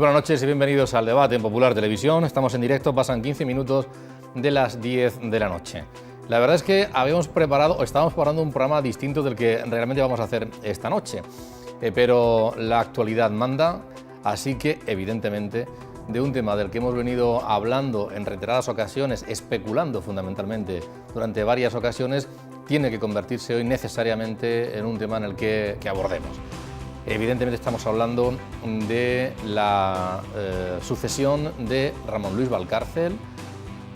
buenas noches y bienvenidos al debate en Popular Televisión. Estamos en directo, pasan 15 minutos de las 10 de la noche. La verdad es que estábamos preparando un programa distinto del que realmente vamos a hacer esta noche, pero la actualidad manda, así que evidentemente de un tema del que hemos venido hablando en reiteradas ocasiones, especulando fundamentalmente durante varias ocasiones, tiene que convertirse hoy necesariamente en un tema en el que abordemos. Evidentemente estamos hablando de la sucesión de Ramón Luis Valcárcel,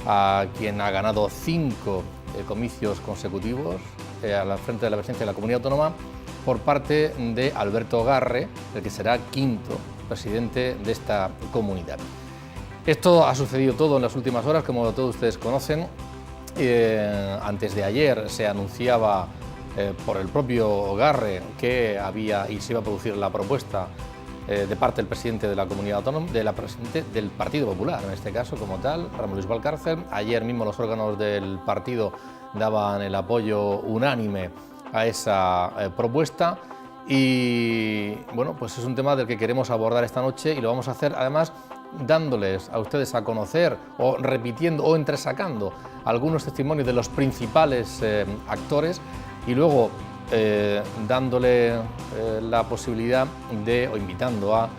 a quien ha ganado 5 comicios consecutivos al frente de la presidencia de la Comunidad Autónoma por parte de Alberto Garre, el que será 5º presidente de esta comunidad. Esto ha sucedido todo en las últimas horas, como todos ustedes conocen. Antes de ayer se anunciaba por el propio Garre que había y se iba a producir la propuesta de parte del presidente de la Comunidad Autónoma, de la presidente del Partido Popular, en este caso como tal, Ramón Luis Valcárcel. Ayer mismo los órganos del partido daban el apoyo unánime a esa propuesta y bueno, pues es un tema del que queremos abordar esta noche y lo vamos a hacer además dándoles a ustedes a conocer o repitiendo o entresacando algunos testimonios de los principales actores y luego dándole la posibilidad de, o invitando a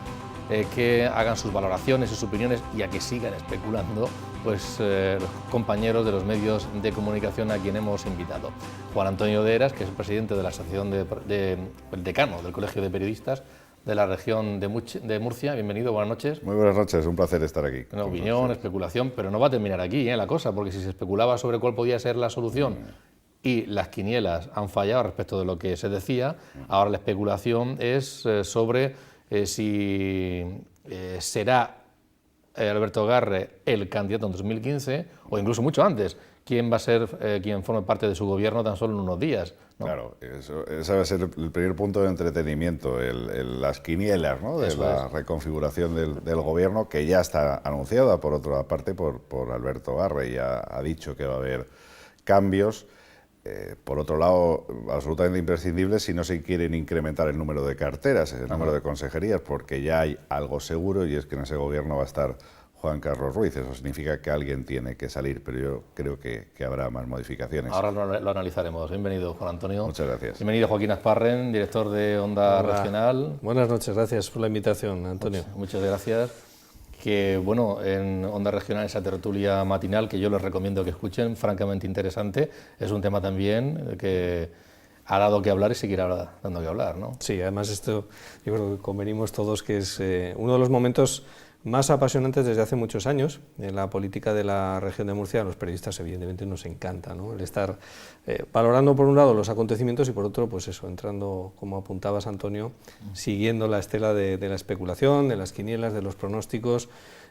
que hagan sus valoraciones, sus opiniones y a que sigan especulando pues, los compañeros de los medios de comunicación a quien hemos invitado. Juan Antonio de Heras, que es el presidente de la asociación el decano del Colegio de Periodistas de la región de Murcia. Bienvenido, buenas noches. Muy buenas noches, un placer estar aquí. Una opinión, especulación, pero no va a terminar aquí la cosa, porque si se especulaba sobre cuál podía ser la solución y las quinielas han fallado respecto de lo que se decía, ahora la especulación es sobre si será Alberto Garre el candidato en 2015 o incluso mucho antes. ¿Quién va a ser quien forme parte de su gobierno tan solo en unos días? ¿No? Claro, ese va a ser el primer punto de entretenimiento, las quinielas, ¿no? De la reconfiguración del gobierno, que ya está anunciada, por otra parte, por Alberto Garre. Ya ha dicho que va a haber cambios. Por otro lado, absolutamente imprescindible si no se quieren incrementar el número de carteras, el número de consejerías, porque ya hay algo seguro y es que en ese gobierno va a estar Juan Carlos Ruiz. Eso significa que alguien tiene que salir, pero yo creo que habrá más modificaciones. Ahora lo analizaremos. Bienvenido, Juan Antonio. Muchas gracias. Bienvenido, Joaquín Asparren, director de Onda Regional. Buenas noches, gracias por la invitación, Antonio. Muchas gracias. Que bueno, en Onda Regional, esa tertulia matinal que yo les recomiendo que escuchen, francamente interesante, es un tema también que ha dado que hablar y seguirá dando que hablar, ¿no? Sí, además esto yo creo que convenimos todos que es uno de los momentos más apasionantes desde hace muchos años en la política de la región de Murcia. A los periodistas evidentemente nos encanta, ¿no? El estar valorando por un lado los acontecimientos y por otro, pues eso, entrando, como apuntabas, Antonio, siguiendo la estela de la especulación, de las quinielas, de los pronósticos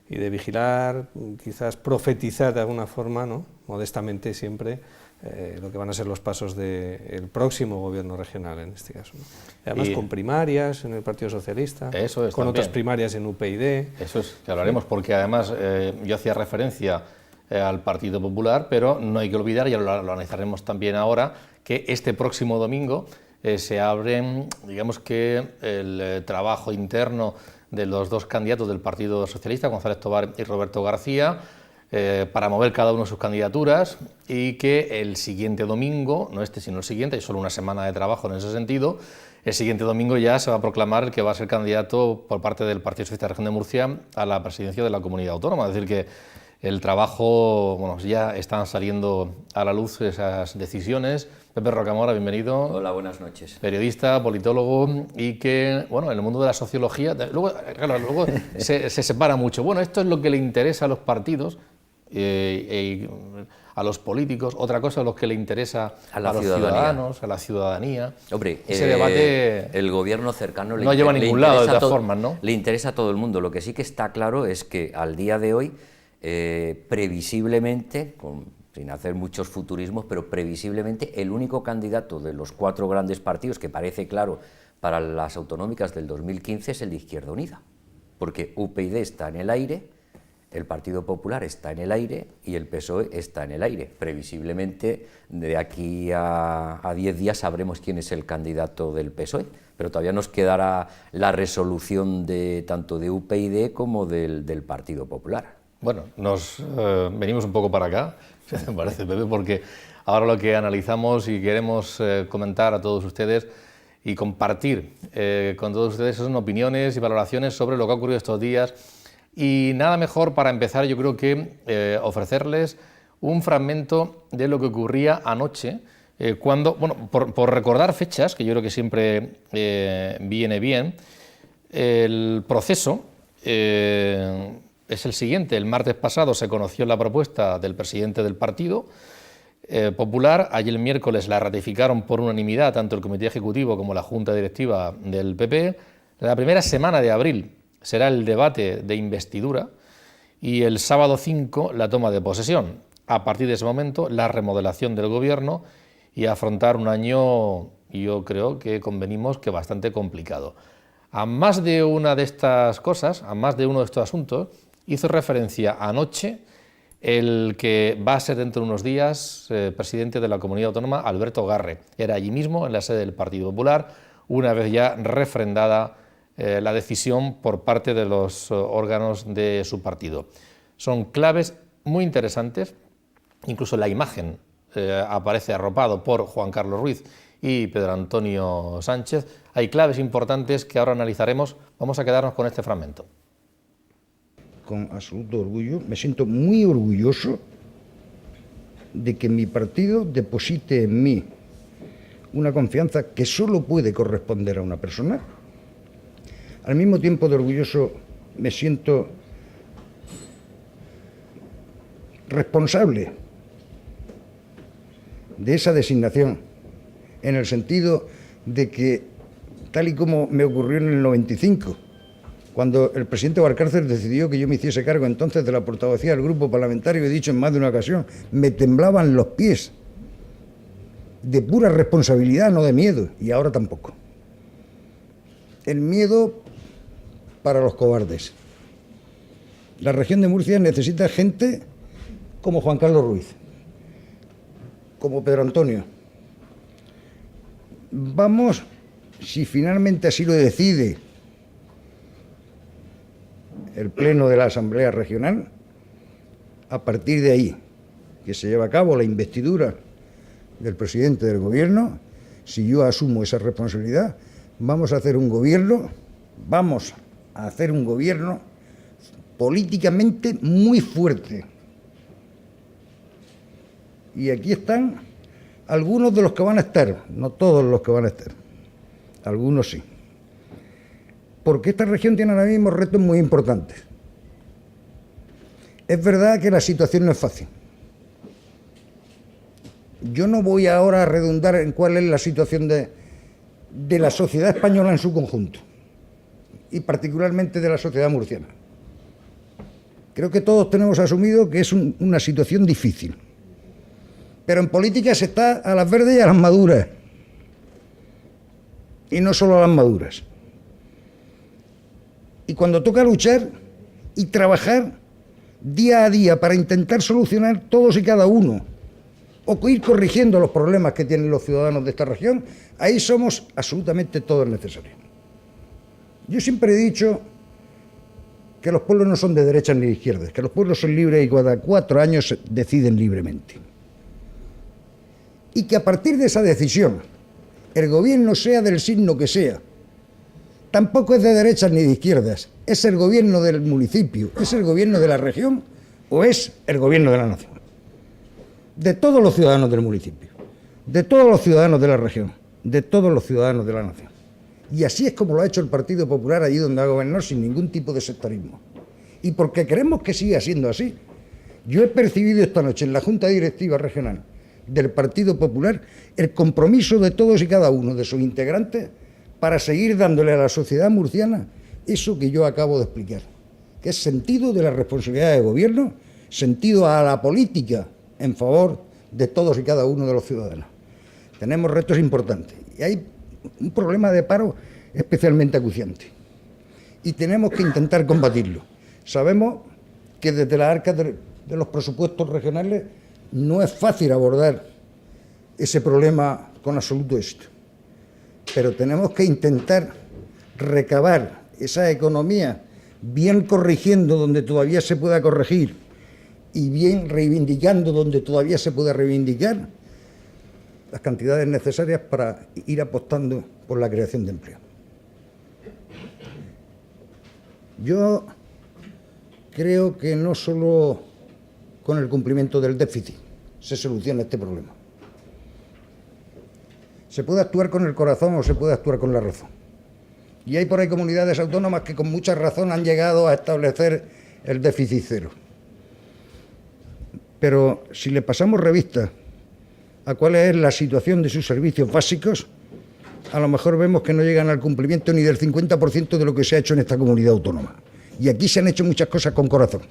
y de vigilar, quizás profetizar de alguna forma, ¿no? Modestamente siempre, lo que van a ser los pasos del próximo gobierno regional en este caso, ¿no? Además con primarias en el Partido Socialista, eso es, con también otras primarias en UPyD. Eso es, que hablaremos, porque además yo hacía referencia al Partido Popular, pero no hay que olvidar, ya lo analizaremos también ahora, que este próximo domingo se abre, digamos que el trabajo interno de los dos candidatos del Partido Socialista, González Tobar y Roberto García, para mover cada uno sus candidaturas y que el siguiente domingo, no este sino el siguiente, hay solo una semana de trabajo en ese sentido, el siguiente domingo ya se va a proclamar el que va a ser candidato por parte del Partido Socialista de la Región de Murcia a la presidencia de la Comunidad Autónoma. Es decir que el trabajo, bueno, ya están saliendo a la luz esas decisiones. Pepe Rocamora, bienvenido. Hola, buenas noches. Periodista, politólogo y que, bueno, en el mundo de la sociología, luego se separa mucho. Bueno, esto es lo que le interesa a los partidos, a los políticos, otra cosa es lo que le interesa a los ciudadanos, a la ciudadanía. Hombre, ese debate el gobierno cercano no lleva a ningún lado de todas formas, ¿no? Le interesa a todo el mundo. Lo que sí que está claro es que al día de hoy, previsiblemente, sin hacer muchos futurismos, pero previsiblemente el único candidato de los 4 grandes partidos que parece claro para las autonómicas del 2015 es el de Izquierda Unida, porque UPyD está en el aire, el Partido Popular está en el aire y el PSOE está en el aire. Previsiblemente, de aquí a 10 días sabremos quién es el candidato del PSOE, pero todavía nos quedará la resolución tanto de UPyD como del Partido Popular. Bueno, nos venimos un poco para acá, me parece, Pepe, porque ahora lo que analizamos y queremos comentar a todos ustedes y compartir con todos ustedes son opiniones y valoraciones sobre lo que ha ocurrido estos días. Y nada mejor para empezar, yo creo que ofrecerles un fragmento de lo que ocurría anoche, cuando, bueno, por recordar fechas, que yo creo que siempre viene bien, el proceso es el siguiente. El martes pasado se conoció la propuesta del presidente del Partido Popular. Ayer el miércoles la ratificaron por unanimidad tanto el Comité Ejecutivo como la Junta Directiva del PP. La primera semana de abril será el debate de investidura y el sábado 5 la toma de posesión. A partir de ese momento, la remodelación del Gobierno y afrontar un año, yo creo que convenimos que bastante complicado. A más de una de estas cosas, a más de uno de estos asuntos, hizo referencia anoche el que va a ser dentro de unos días presidente de la Comunidad Autónoma, Alberto Garre. Era allí mismo, en la sede del Partido Popular, una vez ya refrendada la decisión por parte de los órganos de su partido. Son claves muy interesantes, incluso la imagen aparece arropado por Juan Carlos Ruiz y Pedro Antonio Sánchez. Hay claves importantes que ahora analizaremos. Vamos a quedarnos con este fragmento. Con absoluto orgullo, me siento muy orgulloso de que mi partido deposite en mí una confianza que solo puede corresponder a una persona. Al mismo tiempo de orgulloso me siento responsable de esa designación, en el sentido de que, tal y como me ocurrió en el 95, cuando el presidente Valcárcel decidió que yo me hiciese cargo entonces de la portavocía del grupo parlamentario, he dicho en más de una ocasión, me temblaban los pies, de pura responsabilidad, no de miedo, y ahora tampoco. El miedo para los cobardes. La región de Murcia necesita gente como Juan Carlos Ruiz, como Pedro Antonio. Vamos, si finalmente así lo decide el Pleno de la Asamblea Regional, a partir de ahí, que se lleva a cabo la investidura del presidente del Gobierno, si yo asumo esa responsabilidad, vamos a hacer un gobierno políticamente muy fuerte. Y aquí están algunos de los que van a estar, no todos los que van a estar, algunos sí. Porque esta región tiene ahora mismo retos muy importantes. Es verdad que la situación no es fácil. Yo no voy ahora a redundar en cuál es la situación de la sociedad española en su conjunto, y particularmente de la sociedad murciana. Creo que todos tenemos asumido que es una situación difícil. Pero en política se está a las verdes y a las maduras. Y no solo a las maduras. Y cuando toca luchar y trabajar día a día para intentar solucionar todos y cada uno, o ir corrigiendo los problemas que tienen los ciudadanos de esta región, ahí somos absolutamente todos necesarios. Yo siempre he dicho que los pueblos no son de derechas ni de izquierdas, que los pueblos son libres y cada 4 años deciden libremente. Y que a partir de esa decisión, el gobierno sea del signo que sea, tampoco es de derechas ni de izquierdas, es el gobierno del municipio, es el gobierno de la región o es el gobierno de la nación. De todos los ciudadanos del municipio, de todos los ciudadanos de la región, de todos los ciudadanos de la nación. Y así es como lo ha hecho el Partido Popular allí donde ha gobernado, sin ningún tipo de sectarismo. Y porque queremos que siga siendo así, yo he percibido esta noche en la Junta Directiva Regional del Partido Popular el compromiso de todos y cada uno de sus integrantes para seguir dándole a la sociedad murciana eso que yo acabo de explicar, que es sentido de la responsabilidad de gobierno, sentido a la política en favor de todos y cada uno de los ciudadanos. Tenemos retos importantes y hay un problema de paro especialmente acuciante y tenemos que intentar combatirlo. Sabemos que desde las arcas de los presupuestos regionales no es fácil abordar ese problema con absoluto éxito. Pero tenemos que intentar recabar esa economía, bien corrigiendo donde todavía se pueda corregir y bien reivindicando donde todavía se pueda reivindicar, las cantidades necesarias para ir apostando por la creación de empleo. Yo creo que no solo con el cumplimiento del déficit se soluciona este problema. Se puede actuar con el corazón o se puede actuar con la razón. Y hay por ahí comunidades autónomas que con mucha razón han llegado a establecer el déficit cero. Pero si le pasamos revista a cuál es la situación de sus servicios básicos, a lo mejor vemos que no llegan al cumplimiento ni del 50% de lo que se ha hecho en esta comunidad autónoma. Y aquí se han hecho muchas cosas con corazón.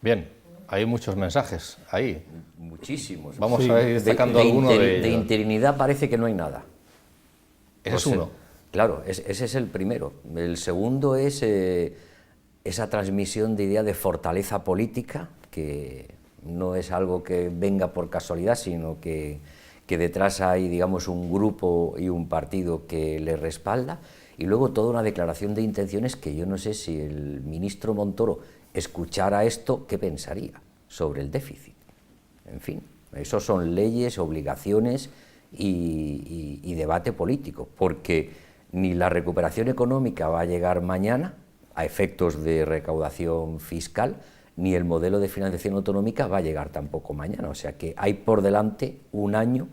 Bien, hay muchos mensajes ahí. Muchísimos. Vamos a ir destacando alguno de ellos. De interinidad parece que no hay nada. Ese es uno. Claro, ese es el primero. El segundo es esa transmisión de idea de fortaleza política, que no es algo que venga por casualidad, sino que detrás hay, digamos, un grupo y un partido que le respalda, y luego toda una declaración de intenciones que yo no sé si el ministro Montoro escuchara esto, ¿qué pensaría sobre el déficit? En fin, eso son leyes, obligaciones y debate político, porque ni la recuperación económica va a llegar mañana a efectos de recaudación fiscal, ni el modelo de financiación autonómica va a llegar tampoco mañana. O sea que hay por delante un año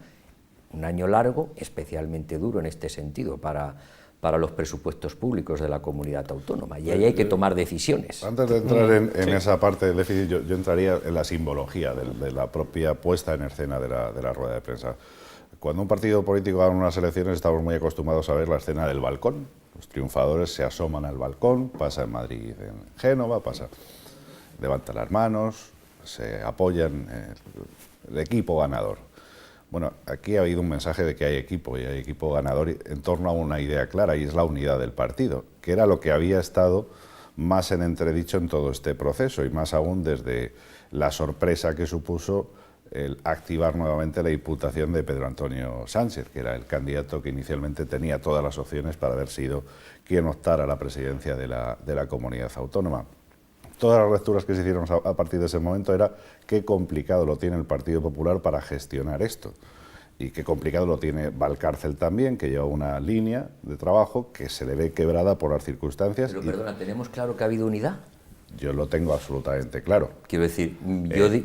largo, especialmente duro en este sentido para los presupuestos públicos de la comunidad autónoma, y ahí hay que tomar decisiones. Antes de entrar en esa parte del déficit, yo entraría en la simbología de la propia puesta en escena de la rueda de prensa. Cuando un partido político gana unas elecciones, estamos muy acostumbrados a ver la escena del balcón. Los triunfadores se asoman al balcón, pasa en Madrid, en Génova, levantan las manos, se apoyan el equipo ganador. Bueno, aquí ha habido un mensaje de que hay equipo y hay equipo ganador en torno a una idea clara, y es la unidad del partido, que era lo que había estado más en entredicho en todo este proceso, y más aún desde la sorpresa que supuso el activar nuevamente la imputación de Pedro Antonio Sánchez, que era el candidato que inicialmente tenía todas las opciones para haber sido quien optara a la presidencia de la comunidad autónoma. Todas las lecturas que se hicieron a partir de ese momento era qué complicado lo tiene el Partido Popular para gestionar esto, y qué complicado lo tiene Valcárcel también, que lleva una línea de trabajo que se le ve quebrada por las circunstancias. Pero perdona, ¿tenemos claro que ha habido unidad? Yo lo tengo absolutamente claro. Quiero decir,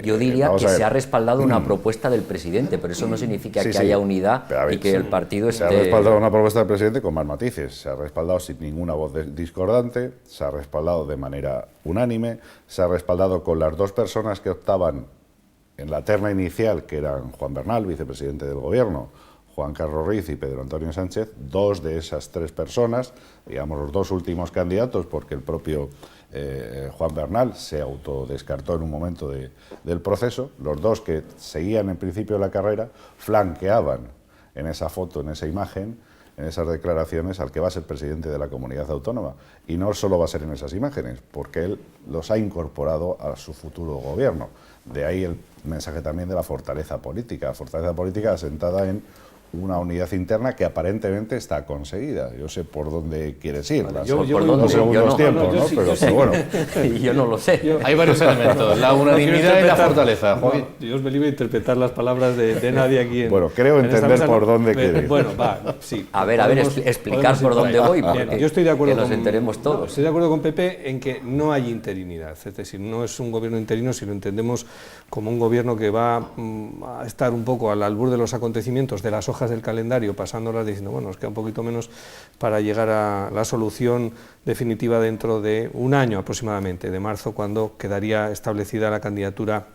yo diría que se ha respaldado una propuesta del presidente, pero eso no significa que haya unidad y que el partido esté... Se ha respaldado una propuesta del presidente con más matices. Se ha respaldado sin ninguna voz discordante, se ha respaldado de manera unánime, se ha respaldado con las dos personas que optaban en la terna inicial, que eran Juan Bernal, vicepresidente del Gobierno, Juan Carlos Ruiz y Pedro Antonio Sánchez. Dos de esas tres personas, digamos los dos últimos candidatos, porque el propio Juan Bernal se autodescartó en un momento del proceso, los dos que seguían en principio la carrera flanqueaban en esa foto, en esa imagen, en esas declaraciones al que va a ser presidente de la comunidad autónoma. Y no solo va a ser en esas imágenes, porque él los ha incorporado a su futuro gobierno. De ahí el mensaje también de la fortaleza política asentada en una unidad interna que aparentemente está conseguida. Yo sé por dónde quieres ir, yo no lo sé. Hay varios elementos, la unanimidad y la fortaleza. Dios me libre de interpretar las palabras de nadie aquí. Bueno, creo entender por dónde quieres ir. Bueno, va, sí. A ver, explicar por dónde voy, porque yo estoy de acuerdo que nos enteremos todos. Estoy de acuerdo con Pepe en que no hay interinidad, es decir, no es un gobierno interino si lo entendemos como un gobierno que va a estar un poco al albur de los acontecimientos, de las hojas del calendario, pasándolas diciendo, bueno, nos queda un poquito menos para llegar a la solución definitiva dentro de un año aproximadamente, de marzo, cuando quedaría establecida la candidatura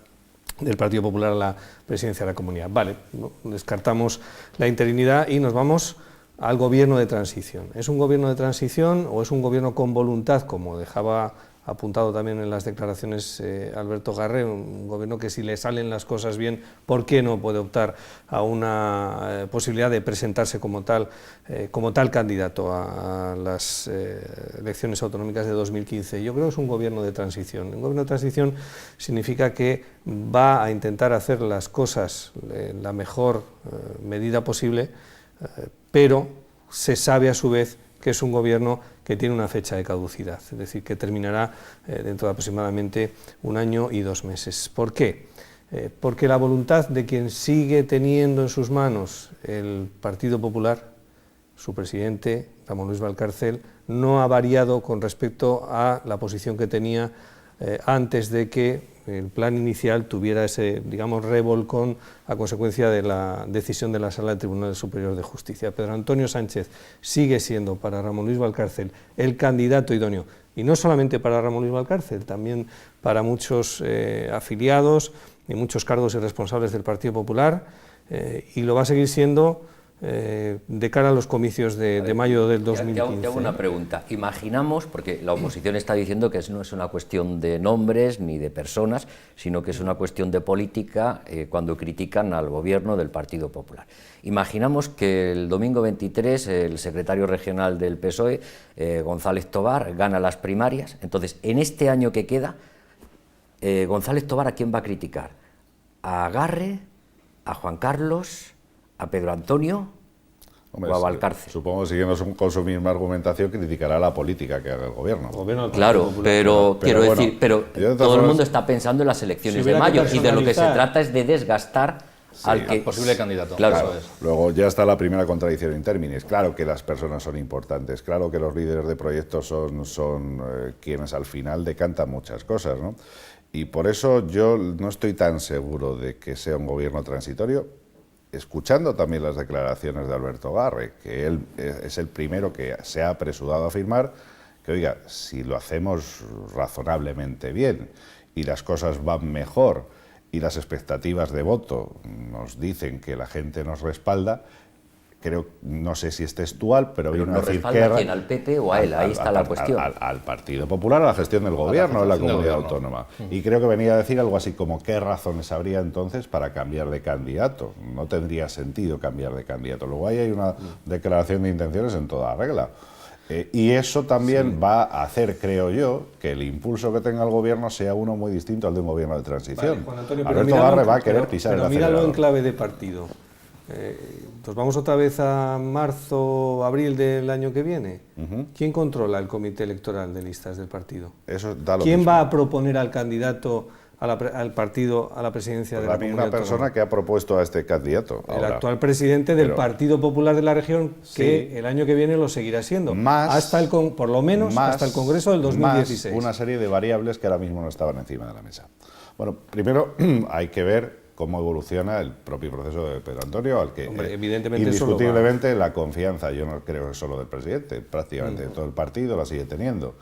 del Partido Popular a la presidencia de la comunidad. Vale, ¿no? Descartamos la interinidad y nos vamos al gobierno de transición. ¿Es un gobierno de transición o es un gobierno con voluntad, como dejaba apuntado también en las declaraciones Alberto Garre, un gobierno que si le salen las cosas bien, ¿por qué no puede optar a una posibilidad de presentarse como tal candidato a las elecciones autonómicas de 2015? Yo creo que es un gobierno de transición. Un gobierno de transición significa que va a intentar hacer las cosas en la mejor medida posible, pero se sabe a su vez que es un gobierno que tiene una fecha de caducidad, es decir, que terminará dentro de aproximadamente 1 año y 2 meses. ¿Por qué? Porque la voluntad de quien sigue teniendo en sus manos el Partido Popular, su presidente, Ramón Luis Valcárcel, no ha variado con respecto a la posición que tenía antes de que el plan inicial tuviera ese, digamos, revolcón a consecuencia de la decisión de la Sala del Tribunal Superior de Justicia. Pedro Antonio Sánchez sigue siendo para Ramón Luis Valcárcel el candidato idóneo, y no solamente para Ramón Luis Valcárcel, también para muchos afiliados y muchos cargos y responsables del Partido Popular, y lo va a seguir siendo de cara a los comicios de mayo del 2015. Te hago una pregunta. Imaginamos, porque la oposición está diciendo que no es una cuestión de nombres ni de personas, sino que es una cuestión de política cuando critican al gobierno del Partido Popular. Imaginamos que el domingo 23 el secretario regional del PSOE, González Tobar, gana las primarias. Entonces, en este año que queda, González Tobar, ¿a quién va a criticar? ¿A Garre? ¿A Juan Carlos? ¿A Pedro Antonio? Hombre, o a Valcárcel? Supongo que siguiendo con su misma argumentación criticará la política que haga el gobierno. Claro, pero quiero bueno, decir, pero todo el mundo está pensando en las elecciones de mayo, y de lo que se trata es de desgastar al posible candidato. Claro. Luego ya está la primera contradicción in terminis. Claro que las personas son importantes, claro que los líderes de proyectos son quienes al final decantan muchas cosas, ¿no? Y por eso yo no estoy tan seguro de que sea un gobierno transitorio, escuchando también las declaraciones de Alberto Garre, que él es el primero que se ha apresurado a afirmar que, oiga, si lo hacemos razonablemente bien y las cosas van mejor y las expectativas de voto nos dicen que la gente nos respalda, creo, no sé si es textual, pero viene a decir que... ¿A quién? ¿Al PP o a él? Ahí está la cuestión. Al Partido Popular, a la gestión del gobierno en la comunidad autónoma. Y creo que venía a decir algo así como qué razones habría entonces para cambiar de candidato. No tendría sentido cambiar de candidato. Luego ahí hay una declaración de intenciones en toda regla. Y eso también va a hacer, creo yo, que el impulso que tenga el gobierno sea uno muy distinto al de un gobierno de transición. Vale, Juan Antonio, Alberto Garre va a querer pisar el acelerador. Míralo en clave de partido. Nos vamos otra vez a marzo, abril del año que viene. ¿Quién controla el comité electoral de listas del partido? Eso da lo ¿Quién mismo. va a proponer al candidato al partido a la presidencia de la comunidad Una persona autónoma? que ha propuesto a este candidato. El ahora. actual presidente del Pero- Partido Popular de la región, que Sí. el año que viene lo seguirá siendo, Más- hasta por lo menos más- hasta el Congreso del 2016. Más una serie de variables que ahora mismo no estaban encima de la mesa. Bueno, primero hay que ver cómo evoluciona el propio proceso de Pedro Antonio, al que Hombre, evidentemente eso lo indiscutiblemente la confianza, yo no creo que solo del presidente, prácticamente de todo el partido la sigue teniendo.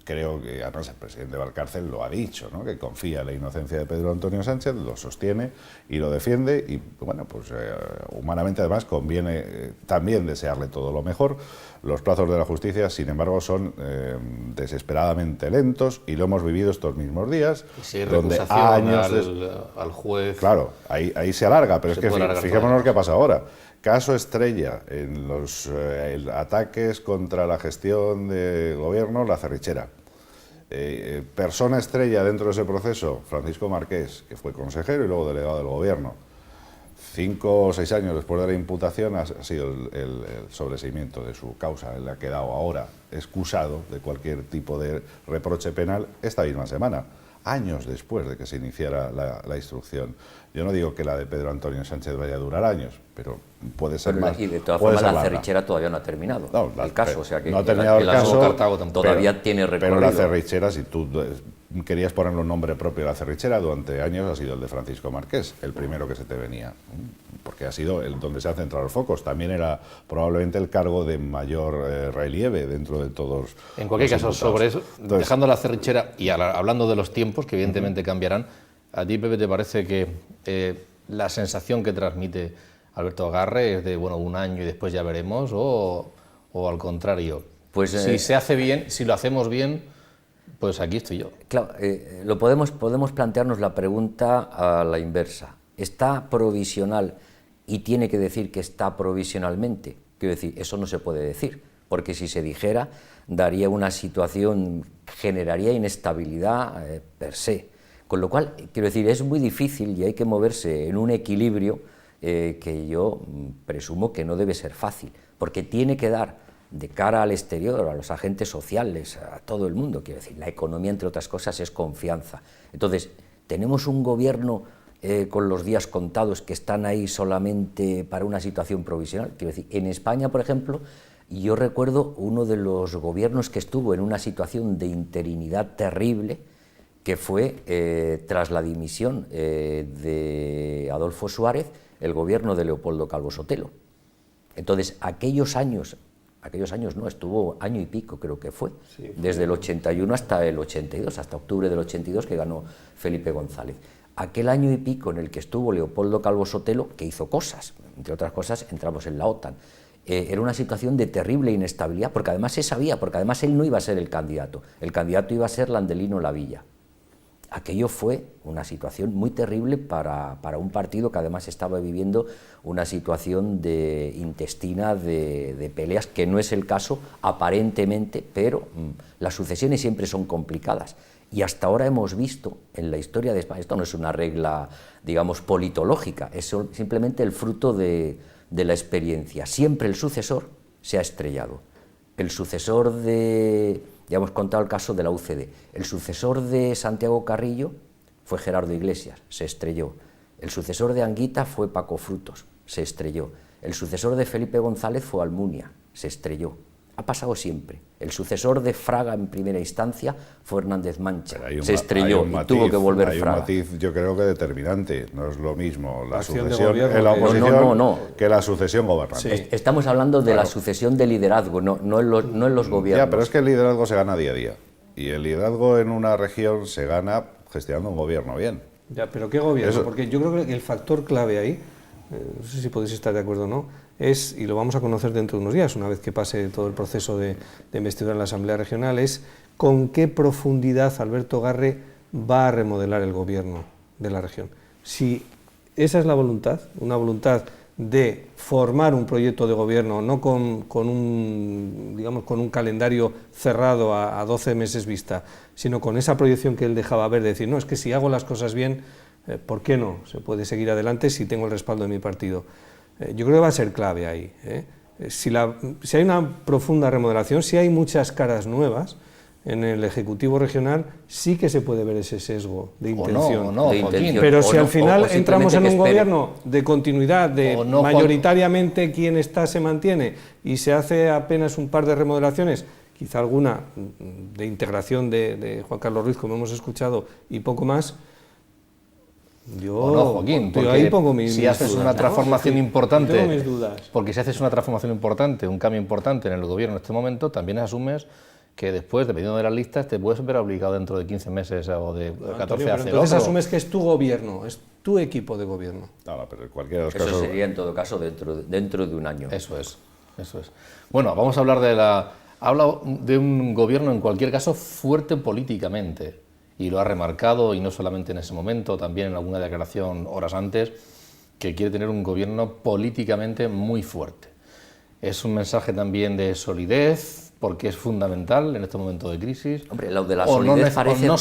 Creo que, además, el presidente Valcárcel lo ha dicho, ¿no? Que confía en la inocencia de Pedro Antonio Sánchez, lo sostiene y lo defiende, y bueno, pues humanamente además conviene también desearle todo lo mejor. Los plazos de la justicia, sin embargo, son desesperadamente lentos, y lo hemos vivido estos mismos días, Y si hay donde recusación al juez... Claro, ahí se alarga, pero Se es que puede alargar fijémonos todavía. qué pasa ahora. Caso estrella en los ataques contra la gestión de gobierno, la Cerrichera. Persona estrella dentro de ese proceso, Francisco Marqués, que fue consejero y luego delegado del gobierno. 5 o 6 años después de la imputación ha sido el sobreseimiento de su causa. Él ha quedado ahora excusado de cualquier tipo de reproche penal esta misma semana, años después de que se iniciara la instrucción. Yo no digo que la de Pedro Antonio Sánchez vaya a durar años, pero puede ser más. Y de todas puede formas ser la larga. Cerrichera todavía no ha terminado el caso, o sea que no ha terminado el caso, Cartago tampoco. todavía tiene recorrido. pero la Cerrichera, si tú querías ponerle un nombre propio a la Cerrichera, durante años ha sido el de Francisco Marqués, el primero que se te venía, porque ha sido el donde se han centrado los focos. También era probablemente el cargo de mayor relieve dentro de todos. En cualquier los caso, imputados. sobre eso, Entonces, dejando la Cerrichera y hablando de los tiempos, que evidentemente cambiarán, ¿a ti, Pepe, te parece que la sensación que transmite Alberto Garre es de, bueno, 1 año y después ya veremos, o al contrario? Pues, si se hace bien, si lo hacemos bien, pues aquí estoy yo. Claro, podemos plantearnos la pregunta a la inversa. ¿Está provisional y tiene que decir que está provisionalmente? Quiero decir, eso no se puede decir, porque si se dijera, daría una situación, generaría inestabilidad per se. Con lo cual, quiero decir, es muy difícil y hay que moverse en un equilibrio que yo presumo que no debe ser fácil, porque tiene que dar de cara al exterior, a los agentes sociales, a todo el mundo, quiero decir, la economía, entre otras cosas, es confianza. Entonces, tenemos un gobierno con los días contados que están ahí solamente para una situación provisional. Quiero decir, en España, por ejemplo, yo recuerdo uno de los gobiernos que estuvo en una situación de interinidad terrible, que fue tras la dimisión de Adolfo Suárez, el gobierno de Leopoldo Calvo Sotelo. Entonces, aquellos años no, estuvo año y pico creo que fue, sí, desde el 81 hasta el 82, hasta octubre del 82 que ganó Felipe González. Aquel año y pico en el que estuvo Leopoldo Calvo Sotelo, que hizo cosas, entre otras cosas entramos en la OTAN, era una situación de terrible inestabilidad, porque además se sabía, porque además él no iba a ser el candidato iba a ser Landelino Lavilla. Aquello fue una situación muy terrible para un partido que además estaba viviendo una situación intestina de peleas, que no es el caso aparentemente, pero las sucesiones siempre son complicadas. Y hasta ahora hemos visto en la historia de España, esto no es una regla, digamos, politológica, es simplemente el fruto de la experiencia. Siempre el sucesor se ha estrellado. El sucesor ya hemos contado el caso de la UCD, el sucesor de Santiago Carrillo fue Gerardo Iglesias, se estrelló. El sucesor de Anguita fue Paco Frutos, se estrelló. El sucesor de Felipe González fue Almunia, se estrelló. Ha pasado siempre. El sucesor de Fraga en primera instancia fue Hernández Mancha, se estrelló y tuvo que volver Fraga. Hay un matiz, yo creo que determinante, no es lo mismo la Acción sucesión gobierno, en la oposición no. que la sucesión gobernante. Sí. Estamos hablando de la sucesión de liderazgo, no en los gobiernos. Ya, pero es que el liderazgo se gana día a día, y el liderazgo en una región se gana gestionando un gobierno bien. Ya, pero ¿qué gobierno? Eso. Porque yo creo que el factor clave ahí, no sé si podéis estar de acuerdo o no, es, y lo vamos a conocer dentro de unos días, una vez que pase todo el proceso de investidura en la Asamblea Regional, es con qué profundidad Alberto Garre va a remodelar el gobierno de la región. Si esa es la voluntad, una voluntad de formar un proyecto de gobierno, no con un calendario cerrado a 12 meses vista, sino con esa proyección que él dejaba ver, de decir, no, es que si hago las cosas bien, ¿por qué no? Se puede seguir adelante si tengo el respaldo de mi partido. Yo creo que va a ser clave ahí. Si hay una profunda remodelación, si hay muchas caras nuevas en el Ejecutivo Regional, sí que se puede ver ese sesgo de intención. Pero si al final entramos en un gobierno de continuidad, de mayoritariamente quien está se mantiene y se hace apenas un par de remodelaciones, quizá alguna de integración de Juan Carlos Ruiz, como hemos escuchado, y poco más. Joaquín, porque ahí pongo si haces una transformación importante, tengo mis dudas. Porque si haces una transformación importante, un cambio importante en el gobierno en este momento, también asumes que después, dependiendo de las listas, te puedes ver obligado dentro de 15 meses o de 14 a hacer entonces otro. asumes que es tu gobierno, es tu equipo de gobierno. No, pero en cualquiera de los Eso casos sería en todo caso dentro de un año. Eso es. Bueno, vamos a hablar habla de un gobierno en cualquier caso fuerte políticamente. Y lo ha remarcado, y no solamente en ese momento, también en alguna declaración horas antes, que quiere tener un gobierno políticamente muy fuerte. Es un mensaje también de solidez, porque es fundamental en este momento de crisis. Hombre, lo de la solidez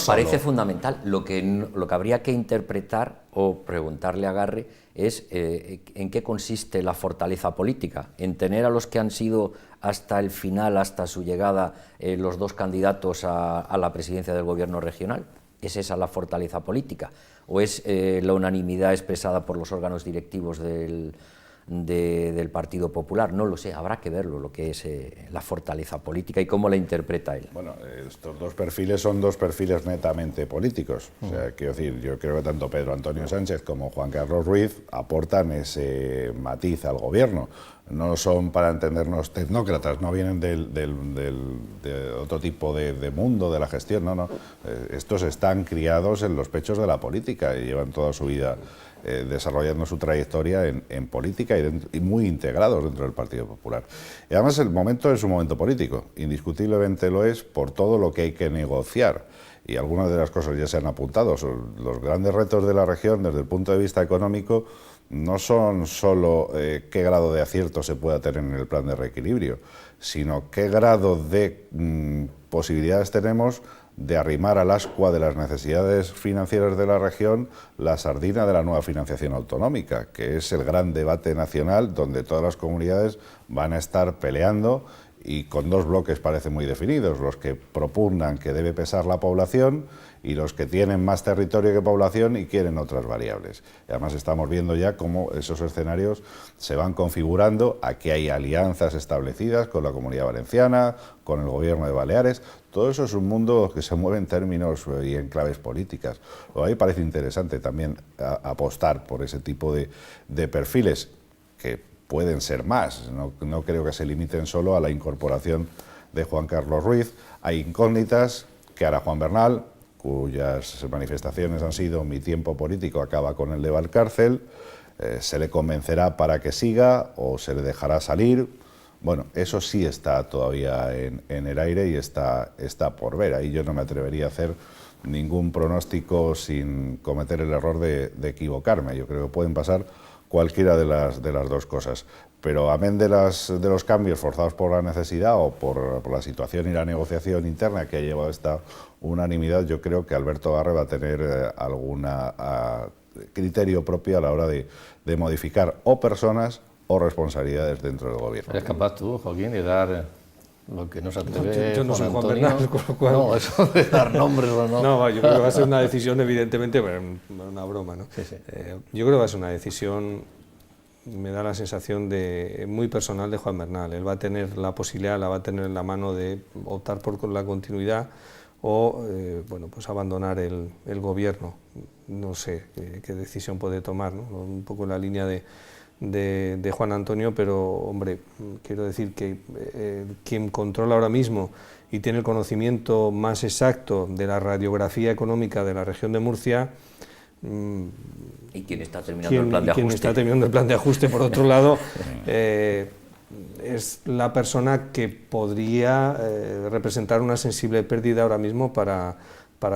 parece fundamental. Lo que habría que interpretar o preguntarle a Garre es en qué consiste la fortaleza política. En tener a los que han sido hasta el final, hasta su llegada, los dos candidatos a la presidencia del gobierno regional. ¿Es esa la fortaleza política? ¿O es la unanimidad expresada por los órganos directivos del Partido Popular? No lo sé, habrá que verlo, lo que es la fortaleza política y cómo la interpreta él. Bueno, estos dos perfiles son dos perfiles netamente políticos. O sea, quiero decir, yo creo que tanto Pedro Antonio Sánchez como Juan Carlos Ruiz aportan ese matiz al gobierno. No son, para entendernos, tecnócratas, no vienen de otro tipo de mundo, de la gestión, no. Estos están criados en los pechos de la política y llevan toda su vida desarrollando su trayectoria en política y muy integrados dentro del Partido Popular. Y además el momento es un momento político, indiscutiblemente lo es por todo lo que hay que negociar. Y algunas de las cosas ya se han apuntado. Los grandes retos de la región desde el punto de vista económico no son solo qué grado de acierto se pueda tener en el plan de reequilibrio, sino qué grado de posibilidades tenemos de arrimar al ascua de las necesidades financieras de la región la sardina de la nueva financiación autonómica, que es el gran debate nacional donde todas las comunidades van a estar peleando y con dos bloques parece muy definidos, los que propugnan que debe pesar la población y los que tienen más territorio que población y quieren otras variables. Y además estamos viendo ya cómo esos escenarios se van configurando. Aquí hay alianzas establecidas con la Comunidad Valenciana, con el Gobierno de Baleares. Todo eso es un mundo que se mueve en términos y en claves políticas. A mí parece interesante también apostar por ese tipo de perfiles que pueden ser más. No creo que se limiten solo a la incorporación de Juan Carlos Ruiz. Hay incógnitas que hará Juan Bernal, cuyas manifestaciones han sido mi tiempo político acaba con el de Valcárcel, se le convencerá para que siga o se le dejará salir. Bueno, eso sí está todavía en el aire y está por ver. Ahí yo no me atrevería a hacer ningún pronóstico sin cometer el error de equivocarme. Yo creo que pueden pasar cualquiera de las dos cosas. Pero amén de los cambios forzados por la necesidad o por la situación y la negociación interna que ha llevado a esta unanimidad, yo creo que Alberto Agarre va a tener algún criterio propio a la hora de modificar o personas o responsabilidades dentro del gobierno. ¿Eres capaz tú, Joaquín, de dar lo que no se atreve yo no soy Juan Bernal, con lo cual... No, eso de dar nombres o no. No, yo creo que va a ser una decisión, evidentemente, pero una broma, ¿no? Sí, sí. Yo creo que va a ser una decisión, me da la sensación muy personal de Juan Bernal. Él va a tener la posibilidad, la va a tener en la mano de optar por la continuidad o bueno, pues abandonar el gobierno. No sé qué decisión puede tomar, ¿no? Un poco en la línea de Juan Antonio, pero hombre, quiero decir que quien controla ahora mismo y tiene el conocimiento más exacto de la radiografía económica de la región de Murcia, y quien está terminando el plan de ajuste. Quien está terminando el plan de ajuste, por otro lado, es la persona que podría representar una sensible pérdida ahora mismo para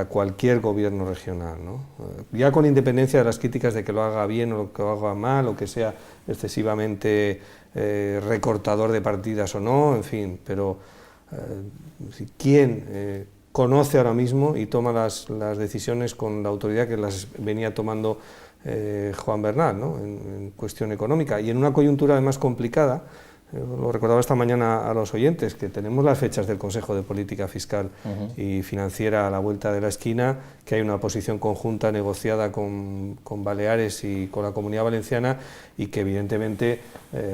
cualquier gobierno regional, ¿no? Ya con independencia de las críticas de que lo haga bien o que lo haga mal, o que sea excesivamente recortador de partidas o no, en fin, pero ¿quién conoce ahora mismo y toma las decisiones con la autoridad que las venía tomando Juan Bernal, ¿no? en cuestión económica y en una coyuntura además complicada? Lo recordaba esta mañana a los oyentes, que tenemos las fechas del Consejo de Política Fiscal y Financiera a la vuelta de la esquina, que hay una posición conjunta negociada con Baleares y con la Comunidad Valenciana y que evidentemente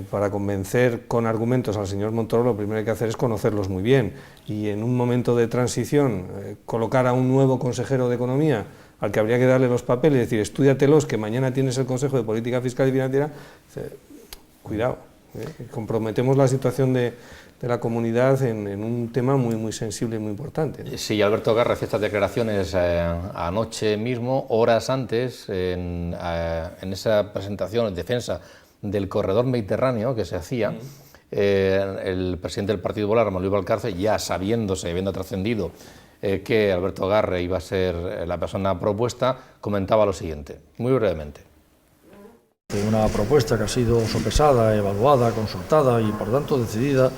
para convencer con argumentos al señor Montoro lo primero que hay que hacer es conocerlos muy bien y en un momento de transición colocar a un nuevo consejero de Economía al que habría que darle los papeles y decir estúdiatelos que mañana tienes el Consejo de Política Fiscal y Financiera, cuidado. Comprometemos la situación de la comunidad en un tema muy sensible y muy importante, ¿no? Sí, Alberto Agarre hacía estas declaraciones anoche mismo, horas antes, en esa presentación, en defensa del corredor mediterráneo que se hacía. El presidente del Partido Popular, Ramón Luis Valcárcel, ya sabiéndose, habiendo trascendido que Alberto Agarre iba a ser la persona propuesta, comentaba lo siguiente, muy brevemente. Una propuesta que ha sido sopesada, evaluada, consultada y por tanto decidida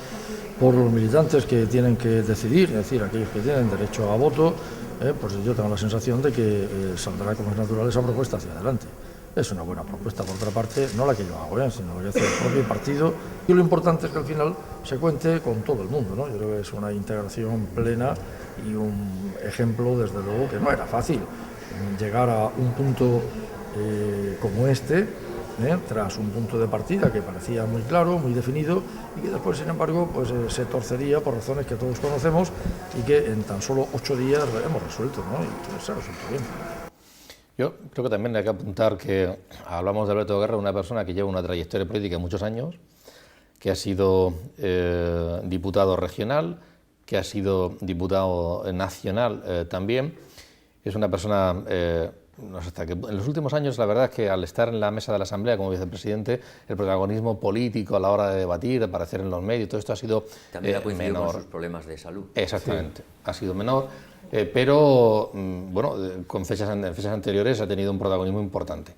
por los militantes que tienen que decidir, es decir, aquellos que tienen derecho a voto, pues yo tengo la sensación de que saldrá como es natural esa propuesta hacia adelante. Es una buena propuesta, por otra parte, no la que yo hago, sino la que hace el propio partido, y lo importante es que al final se cuente con todo el mundo, ¿no? Yo creo que es una integración plena y un ejemplo, desde luego, que no era fácil llegar a un punto como este, tras un punto de partida que parecía muy claro, muy definido y que después, sin embargo, pues se torcería por razones que todos conocemos y que en tan solo 8 días hemos resuelto, ¿no? Y se ha resuelto bien. Yo creo que también hay que apuntar que hablamos de Alberto Agarre, una persona que lleva una trayectoria política de muchos años, que ha sido diputado regional, que ha sido diputado nacional también. Es una persona no sé hasta qué, en los últimos años la verdad es que al estar en la mesa de la Asamblea como vicepresidente, el protagonismo político a la hora de debatir, de aparecer en los medios, todo esto ha sido también ha coincidido menor. con sus problemas de salud. Exactamente, sí. Ha sido menor, pero bueno, en fechas anteriores ha tenido un protagonismo importante.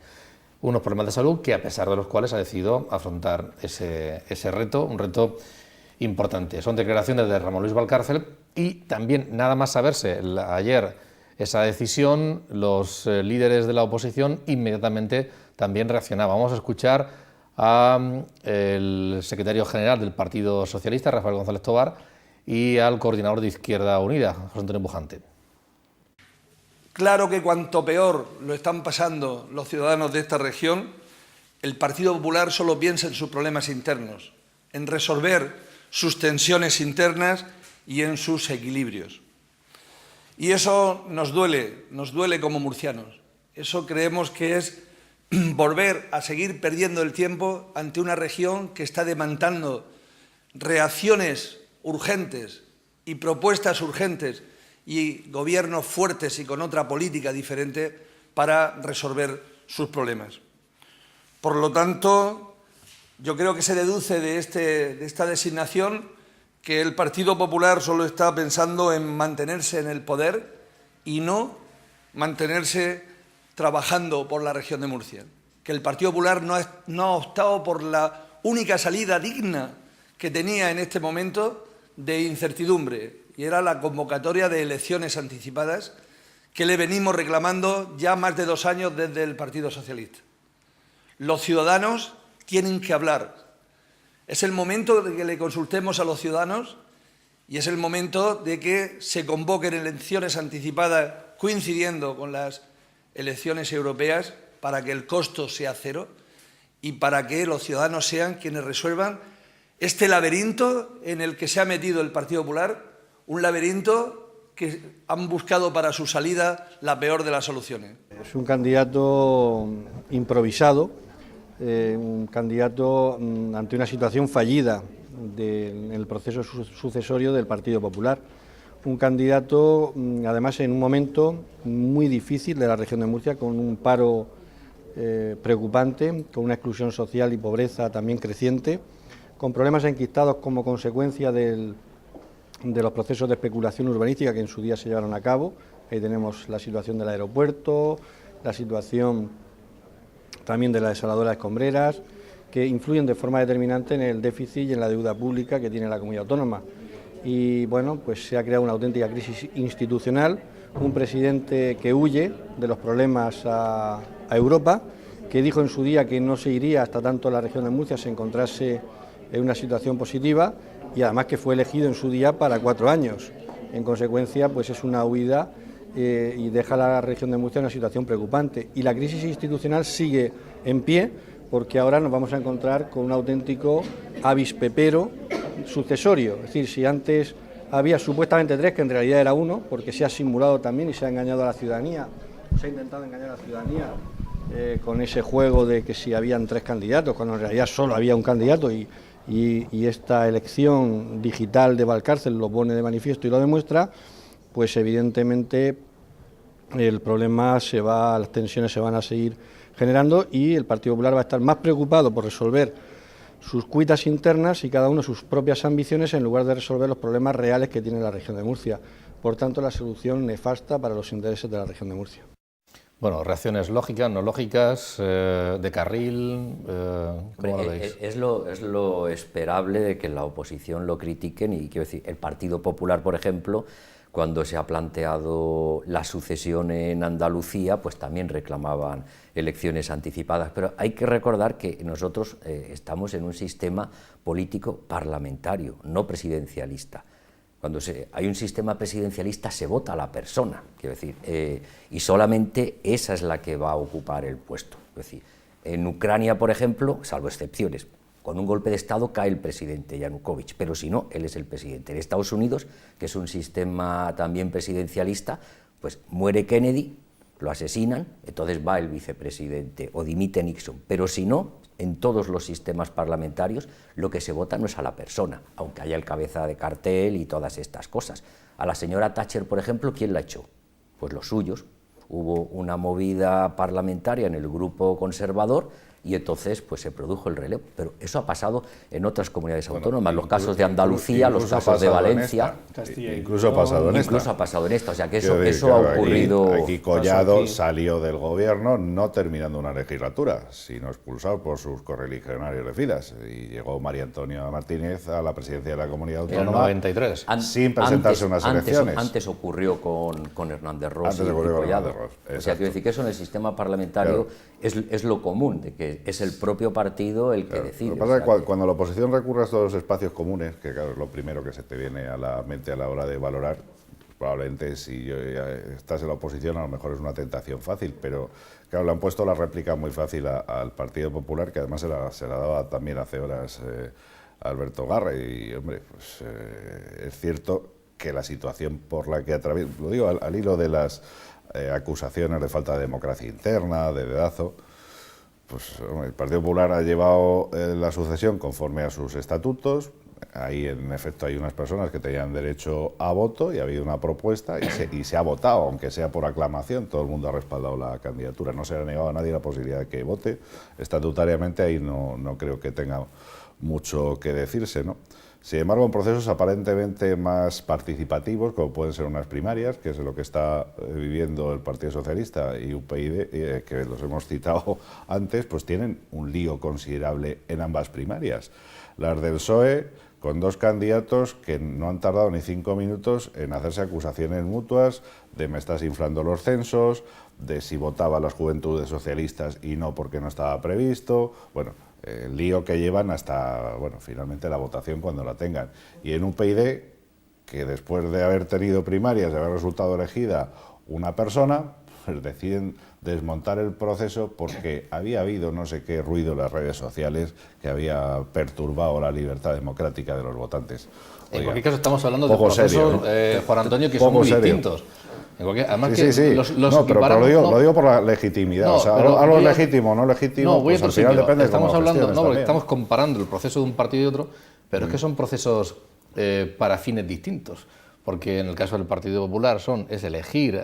Unos problemas de salud que a pesar de los cuales ha decidido afrontar ese reto, un reto importante. Son declaraciones de Ramón Luis Valcárcel y también nada más saberse ayer esa decisión, los líderes de la oposición inmediatamente también reaccionaban. Vamos a escuchar al secretario general del Partido Socialista, Rafael González Tobar, y al coordinador de Izquierda Unida, José Antonio Pujante. Claro que cuanto peor lo están pasando los ciudadanos de esta región, el Partido Popular solo piensa en sus problemas internos, en resolver sus tensiones internas y en sus equilibrios. Y eso nos duele como murcianos. Eso creemos que es volver a seguir perdiendo el tiempo ante una región que está demandando reacciones urgentes y propuestas urgentes y gobiernos fuertes y con otra política diferente para resolver sus problemas. Por lo tanto, yo creo que se deduce de esta designación que el Partido Popular solo está pensando en mantenerse en el poder y no mantenerse trabajando por la región de Murcia. Que el Partido Popular no ha optado por la única salida digna que tenía en este momento de incertidumbre, y era la convocatoria de elecciones anticipadas que le venimos reclamando ya más de 2 años desde el Partido Socialista. Los ciudadanos tienen que hablar. Es el momento de que le consultemos a los ciudadanos y es el momento de que se convoquen elecciones anticipadas coincidiendo con las elecciones europeas para que el costo sea cero y para que los ciudadanos sean quienes resuelvan este laberinto en el que se ha metido el Partido Popular, un laberinto que han buscado para su salida la peor de las soluciones. Es un candidato improvisado, un candidato ante una situación fallida en el proceso sucesorio del Partido Popular. Un candidato, además, en un momento muy difícil de la región de Murcia, con un paro preocupante, con una exclusión social y pobreza también creciente, con problemas enquistados como consecuencia de los procesos de especulación urbanística que en su día se llevaron a cabo. Ahí tenemos la situación del aeropuerto, la situación también de las desaladoras escombreras, que influyen de forma determinante en el déficit y en la deuda pública que tiene la comunidad autónoma. Y bueno, pues se ha creado una auténtica crisis institucional, un presidente que huye de los problemas a Europa, que dijo en su día que no se iría hasta tanto la región de Murcia se encontrase en una situación positiva, y además que fue elegido en su día para 4 años. En consecuencia, pues es una huida y deja a la región de Murcia en una situación preocupante. Y la crisis institucional sigue en pie, porque ahora nos vamos a encontrar con un auténtico avispepero sucesorio. Es decir, si antes había supuestamente 3, que en realidad era 1, porque se ha simulado también y se ha engañado a la ciudadanía, se ha intentado engañar a la ciudadanía con ese juego de que si habían 3 candidatos, cuando en realidad solo había un candidato, y esta elección digital de Valcárcel lo pone de manifiesto y lo demuestra, pues evidentemente el problema las tensiones se van a seguir generando y el Partido Popular va a estar más preocupado por resolver sus cuitas internas y cada uno sus propias ambiciones en lugar de resolver los problemas reales que tiene la región de Murcia. Por tanto, la solución nefasta para los intereses de la región de Murcia. Bueno, reacciones lógicas, no lógicas, de carril, ¿cómo lo veis? Es lo esperable de que la oposición lo critiquen y, quiero decir, el Partido Popular, por ejemplo, cuando se ha planteado la sucesión en Andalucía, pues también reclamaban elecciones anticipadas, pero hay que recordar que nosotros estamos en un sistema político parlamentario, no presidencialista. Cuando hay un sistema presidencialista se vota a la persona, quiero decir, y solamente esa es la que va a ocupar el puesto. Es decir, en Ucrania, por ejemplo, salvo excepciones, con un golpe de Estado cae el presidente Yanukovych, pero si no, él es el presidente. En Estados Unidos, que es un sistema también presidencialista, pues muere Kennedy, lo asesinan, entonces va el vicepresidente o dimite Nixon, pero si no, en todos los sistemas parlamentarios lo que se vota no es a la persona, aunque haya el cabeza de cartel y todas estas cosas. A la señora Thatcher, por ejemplo, ¿quién la echó? Pues los suyos, hubo una movida parlamentaria en el grupo conservador y entonces pues se produjo el relevo. Pero eso ha pasado en otras comunidades autónomas, los casos de Andalucía, los casos de Valencia. Incluso ha pasado en esta. Incluso ha pasado en esta, o sea que eso ha ocurrido. Aquí Collado salió del gobierno no terminando una legislatura, sino expulsado por sus correligionarios de filas. Y llegó María Antonia Martínez a la presidencia de la Comunidad Autónoma 93. sin presentarse unas elecciones. Antes ocurrió con Hernández Ross y Collado. O sea, quiero decir que eso en el sistema parlamentario es lo común, de que es el propio partido el que decide. Lo que pasa es que cuando la oposición recurre a estos espacios comunes, que claro, es lo primero que se te viene a la mente a la hora de valorar, probablemente si estás en la oposición a lo mejor es una tentación fácil, pero claro, le han puesto la réplica muy fácil al Partido Popular, que además se la daba también hace horas Alberto Garre, y hombre, pues es cierto que la situación por la que atraviesa, lo digo al hilo de las acusaciones de falta de democracia interna, de dedazo, pues el Partido Popular ha llevado la sucesión conforme a sus estatutos. Ahí, en efecto, hay unas personas que tenían derecho a voto y ha habido una propuesta y se ha votado, aunque sea por aclamación. Todo el mundo ha respaldado la candidatura. No se le ha negado a nadie la posibilidad de que vote. Estatutariamente ahí no creo que tenga mucho que decirse, ¿no? Sin embargo, en procesos aparentemente más participativos, como pueden ser unas primarias, que es lo que está viviendo el Partido Socialista y UPyD, que los hemos citado antes, pues tienen un lío considerable en ambas primarias. Las del PSOE, con dos candidatos que no han tardado ni 5 minutos en hacerse acusaciones mutuas de me estás inflando los censos, de si votaba las juventudes socialistas y no porque no estaba previsto. Bueno, el lío que llevan hasta, bueno, finalmente la votación cuando la tengan. Y en UPyD, que después de haber tenido primarias, de haber resultado elegida una persona, pues deciden desmontar el proceso porque había habido no sé qué ruido en las redes sociales que había perturbado la libertad democrática de los votantes. Oiga, en cualquier caso estamos hablando de procesos, serio, ¿no? Juan Antonio, que son muy distintos. Además sí, sí. No, pero lo digo por la legitimidad. No, o sea, algo legítimo, no legítimo, no, pues al final depende estamos de cómo hablando, porque estamos comparando el proceso de un partido y otro, pero es que son procesos para fines distintos. Porque en el caso del Partido Popular es elegir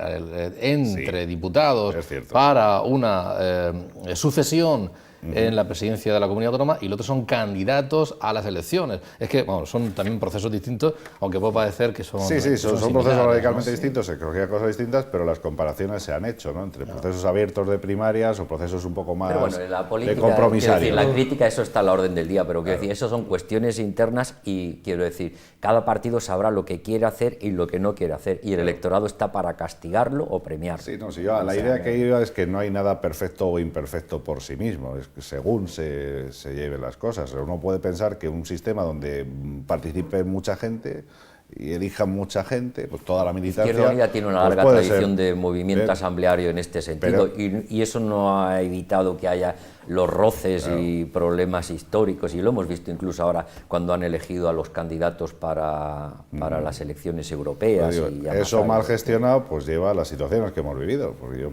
entre diputados para una sucesión en la presidencia de la Comunidad Autónoma, y los otros son candidatos a las elecciones. Es que, bueno, son también procesos distintos, aunque puede parecer que son son procesos radicalmente distintos, se cogían cosas distintas, pero las comparaciones se han hecho, ¿no? Entre procesos abiertos de primarias o procesos un poco más de compromisarios. La crítica, eso está a la orden del día, pero quiero decir, eso son cuestiones internas y quiero decir, cada partido sabrá lo que quiere hacer y lo que no quiere hacer, y el electorado está para castigarlo o premiarlo. Sí, no, la idea que iba es que no hay nada perfecto o imperfecto por sí mismo, es que según se lleven las cosas. Uno puede pensar que un sistema donde participe mucha gente y elijan mucha gente, pues toda la militancia... Izquierda Unida tiene una larga tradición de movimiento asambleario en este sentido, y eso no ha evitado que haya los roces y problemas históricos, y lo hemos visto incluso ahora cuando han elegido a los candidatos para las elecciones europeas. Eso mal gestionado pues lleva a las situaciones que hemos vivido, porque yo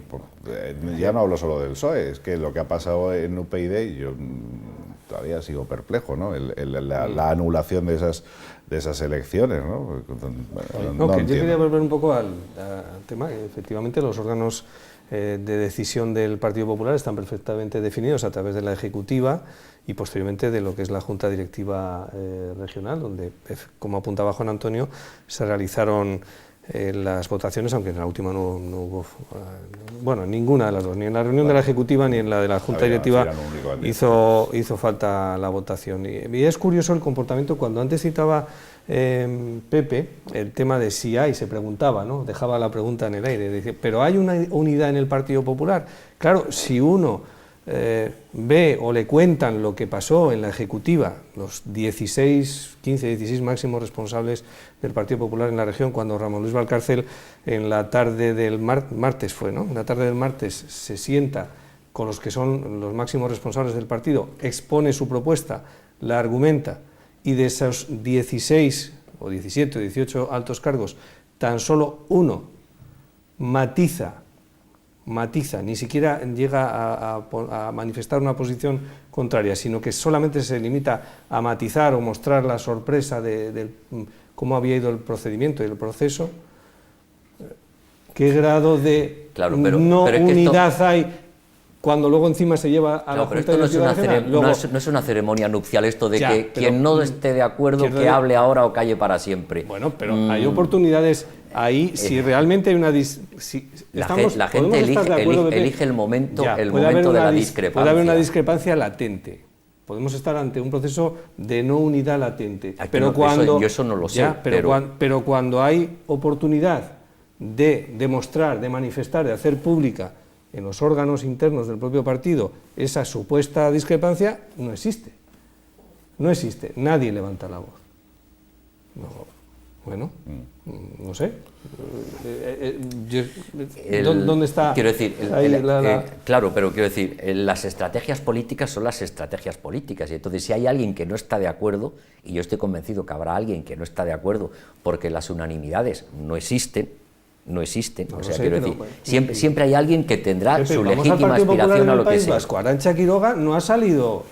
ya no hablo solo del PSOE, es que lo que ha pasado en UPyD, yo todavía sigo perplejo, ¿no? La anulación de esas elecciones, ¿no? Yo quería volver un poco al tema, que efectivamente los órganos de decisión del Partido Popular están perfectamente definidos a través de la Ejecutiva y posteriormente de lo que es la Junta Directiva Regional, donde, como apuntaba Juan Antonio, se realizaron las votaciones, aunque en la última no hubo, bueno, ninguna de las dos, ni en la reunión de la Ejecutiva ni en la de la Junta Directiva hizo falta la votación. Y es curioso el comportamiento, cuando antes citaba Pepe el tema de si hay, se preguntaba, ¿no? Dejaba la pregunta en el aire, decía, pero hay una unidad en el Partido Popular. Claro, si uno ve o le cuentan lo que pasó en la Ejecutiva, los 15, 16 máximos responsables del Partido Popular en la región, cuando Ramón Luis Valcárcel en la tarde del martes fue, ¿no? En la tarde del martes se sienta con los que son los máximos responsables del partido, expone su propuesta, la argumenta, y de esos 16 o 17 o 18 altos cargos, tan solo uno matiza, ni siquiera llega a manifestar una posición contraria, sino que solamente se limita a matizar o mostrar la sorpresa de cómo había ido el procedimiento y el proceso. qué grado de Claro, no pero es que unidad hay cuando luego encima se lleva a la pero Junta esto no es, Directiva Regional? Luego, no es una ceremonia nupcial esto de ya, que pero, quien no esté de acuerdo que hable ahora o calle para siempre. Bueno, pero hay oportunidades ahí si realmente hay una... La gente elige el momento, ya, el momento de la discrepancia. Puede haber una discrepancia latente. Podemos estar ante un proceso de no unidad latente. Aquí Pero no, cuando, yo eso no lo sé. Ya, pero cuando hay oportunidad de demostrar, de manifestar, de hacer pública en los órganos internos del propio partido esa supuesta discrepancia, no existe. No existe. Nadie levanta la voz. No, bueno, no sé. ¿Dónde está? Quiero decir, claro, pero quiero decir, las estrategias políticas son las estrategias políticas, y entonces si hay alguien que no está de acuerdo, y yo estoy convencido que habrá alguien que no está de acuerdo porque las unanimidades no existen, o sea, quiero decir, siempre hay alguien que tendrá su legítima aspiración a lo que sea. Arantxa Quiroga no ha salido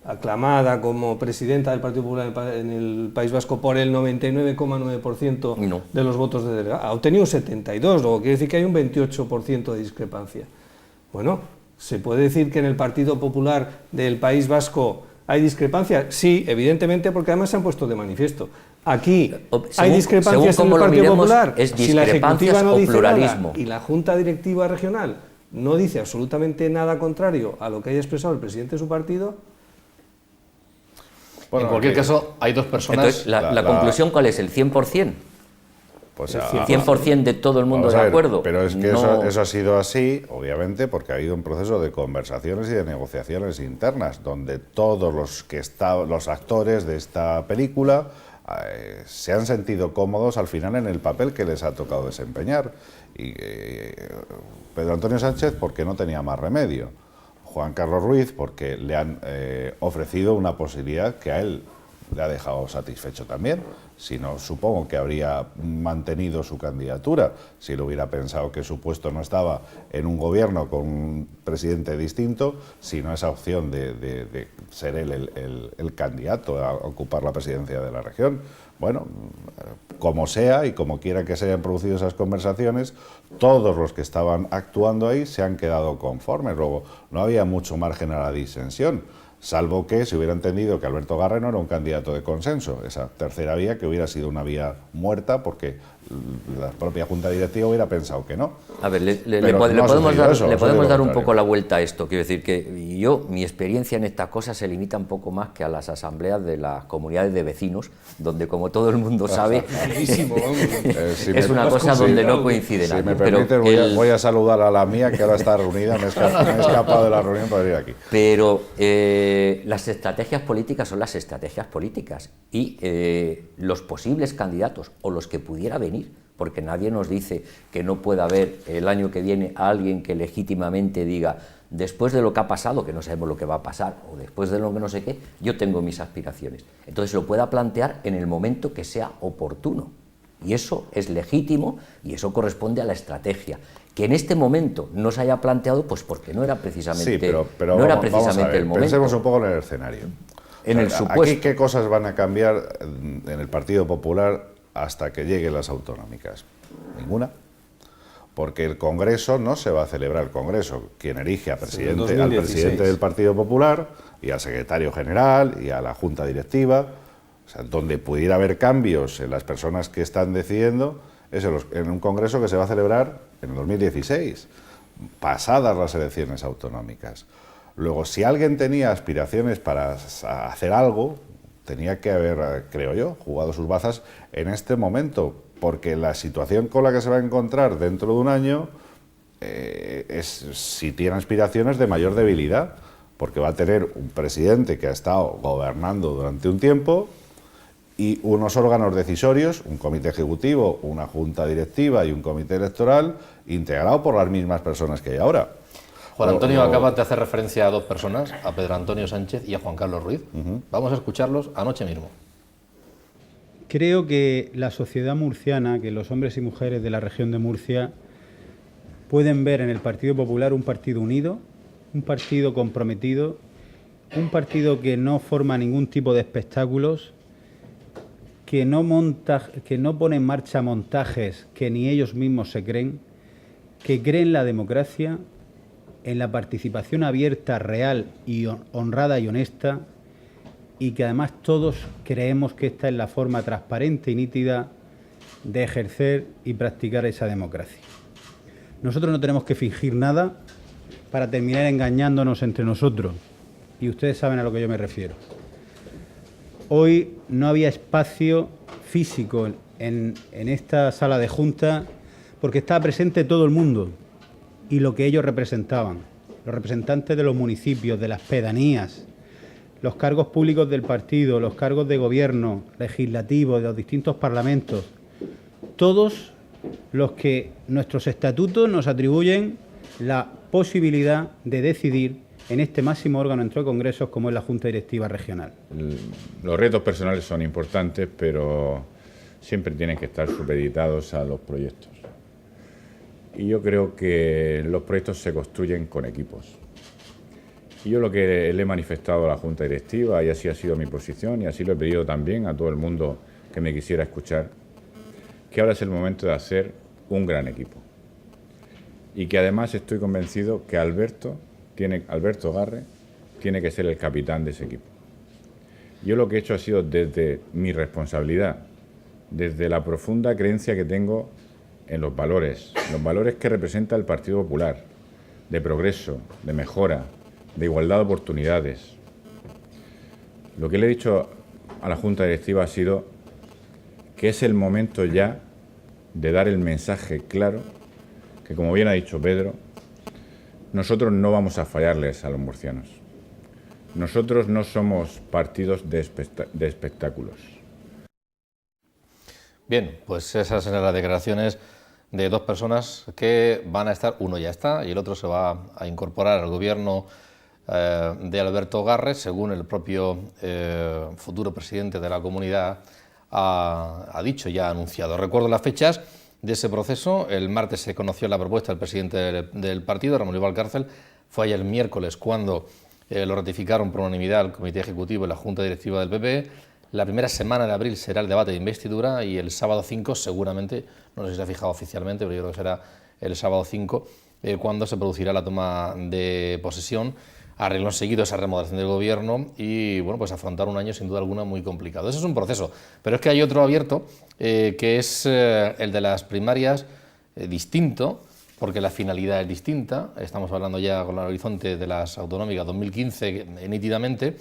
aclamada como presidenta del Partido Popular en el País Vasco por el 99,9% de los votos de delegados. Ha obtenido un 72%, luego quiere decir que hay un 28% de discrepancia. Bueno, ¿se puede decir que en el Partido Popular del País Vasco hay discrepancia? Sí, evidentemente, porque además se han puesto de manifiesto. Aquí hay discrepancias en el Partido Popular. Si la Ejecutiva no dice nada y la Junta Directiva Regional no dice absolutamente nada contrario a lo que haya expresado el presidente de su partido. Bueno, en cualquier caso, hay dos personas... Entonces, ¿la conclusión cuál es? ¿El 100%? Pues ¿El 100% de todo el mundo de acuerdo? Pero es que eso ha sido así, obviamente, porque ha habido un proceso de conversaciones y de negociaciones internas, donde todos los actores de esta película se han sentido cómodos al final en el papel que les ha tocado desempeñar. Y Pedro Antonio Sánchez, porque no tenía más remedio. Juan Carlos Ruiz, porque le han ofrecido una posibilidad que a él le ha dejado satisfecho también. Si no, supongo que habría mantenido su candidatura, si lo hubiera pensado que su puesto no estaba en un gobierno con un presidente distinto, sino esa opción de ser él el candidato a ocupar la presidencia de la región. Bueno, como sea y como quiera que se hayan producido esas conversaciones, todos los que estaban actuando ahí se han quedado conformes. Luego, no había mucho margen a la disensión, salvo que se hubiera entendido que Alberto Garre no era un candidato de consenso, esa tercera vía que hubiera sido una vía muerta porque la propia Junta Directiva hubiera pensado que no. A ver, le podemos dar un poco la vuelta a esto. Quiero decir que mi experiencia en estas cosas se limita un poco más que a las asambleas de las comunidades de vecinos, donde, como todo el mundo sabe, es una cosa donde no coincide nada. Si me permites, voy a saludar a la mía, que ahora está reunida, me he escapado de la reunión para venir aquí. Pero las estrategias políticas son las estrategias políticas, y los posibles candidatos o los que pudiera venir, porque nadie nos dice que no pueda haber el año que viene a alguien que legítimamente diga, después de lo que ha pasado, que no sabemos lo que va a pasar, o después de lo que no sé qué, yo tengo mis aspiraciones. Entonces lo pueda plantear en el momento que sea oportuno. Y eso es legítimo y eso corresponde a la estrategia. Que en este momento no se haya planteado, pues porque no era precisamente, pero no era precisamente el momento. Pensemos un poco en el escenario. En el supuesto. Aquí, ¿qué cosas van a cambiar en el Partido Popular hasta que lleguen las autonómicas? Ninguna. Porque el Congreso no se va a celebrar el Congreso. Quien elige al presidente del Partido Popular y al secretario general y a la Junta Directiva, o sea, donde pudiera haber cambios en las personas que están decidiendo, es en un Congreso que se va a celebrar en el 2016, pasadas las elecciones autonómicas. Luego, si alguien tenía aspiraciones para hacer algo, tenía que haber, creo yo, jugado sus bazas en este momento, porque la situación con la que se va a encontrar dentro de un año es, si tiene aspiraciones, de mayor debilidad, porque va a tener un presidente que ha estado gobernando durante un tiempo y unos órganos decisorios, un comité ejecutivo, una junta directiva y un comité electoral integrado por las mismas personas que hay ahora. Juan Antonio acaba de hacer referencia a dos personas, a Pedro Antonio Sánchez y a Juan Carlos Ruiz. Vamos a escucharlos anoche mismo. Creo que la sociedad murciana, que los hombres y mujeres de la región de Murcia pueden ver en el Partido Popular un partido unido, un partido comprometido, un partido que no forma ningún tipo de espectáculos que no pone en marcha montajes que ni ellos mismos se creen, que creen en la democracia, en la participación abierta, real y honrada y honesta, y que además todos creemos que esta es la forma transparente y nítida de ejercer y practicar esa democracia. Nosotros no tenemos que fingir nada para terminar engañándonos entre nosotros, y ustedes saben a lo que yo me refiero. Hoy no había espacio físico en esta sala de junta porque estaba presente todo el mundo y lo que ellos representaban, los representantes de los municipios, de las pedanías, los cargos públicos del partido, los cargos de gobierno, legislativos, de los distintos parlamentos, todos los que nuestros estatutos nos atribuyen la posibilidad de decidir en este máximo órgano entre congresos como es la Junta Directiva Regional. Los retos personales son importantes, pero siempre tienen que estar supeditados a los proyectos. Y yo creo que los proyectos se construyen con equipos. Y yo lo que le he manifestado a la Junta Directiva, y así ha sido mi posición, y así lo he pedido también a todo el mundo que me quisiera escuchar, que ahora es el momento de hacer un gran equipo. Y que además estoy convencido que Alberto Garre tiene que ser el capitán de ese equipo. Yo lo que he hecho ha sido desde mi responsabilidad, desde la profunda creencia que tengo en los valores que representa el Partido Popular, de progreso, de mejora, de igualdad de oportunidades. Lo que le he dicho a la Junta Directiva ha sido que es el momento ya de dar el mensaje claro que, como bien ha dicho Pedro, nosotros no vamos a fallarles a los murcianos. Nosotros no somos partidos de espectáculos. Bien, pues esas son las declaraciones de dos personas que van a estar, uno ya está y el otro se va a incorporar al gobierno de Alberto Garre, según el propio futuro presidente de la comunidad ha dicho, ya ha anunciado. Recuerdo las fechas de ese proceso. El martes se conoció la propuesta del presidente del partido, Ramón Luis Valcárcel. Fue ayer el miércoles cuando lo ratificaron por unanimidad el Comité Ejecutivo y la Junta Directiva del PP. La primera semana de abril será el debate de investidura y el sábado 5 seguramente, no sé si se ha fijado oficialmente, pero yo creo que será el sábado 5 cuando se producirá la toma de posesión, a renglón seguido esa remodelación del gobierno y bueno, pues afrontar un año sin duda alguna muy complicado. Ese es un proceso, pero es que hay otro abierto que es el de las primarias, distinto, porque la finalidad es distinta. Estamos hablando ya con el horizonte de las autonómicas 2015 nítidamente,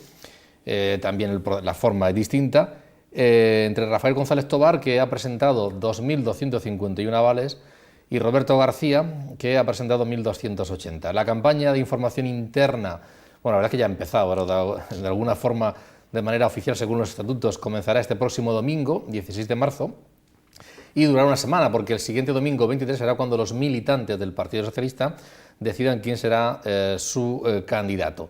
también la forma es distinta, entre Rafael González Tobar, que ha presentado 2.251 avales, y Roberto García, que ha presentado 1.280. La campaña de información interna, bueno, la verdad es que ya ha empezado, pero de alguna forma, de manera oficial, según los estatutos, comenzará este próximo domingo, 16 de marzo, y durará una semana, porque el siguiente domingo, 23, será cuando los militantes del Partido Socialista decidan quién será su candidato.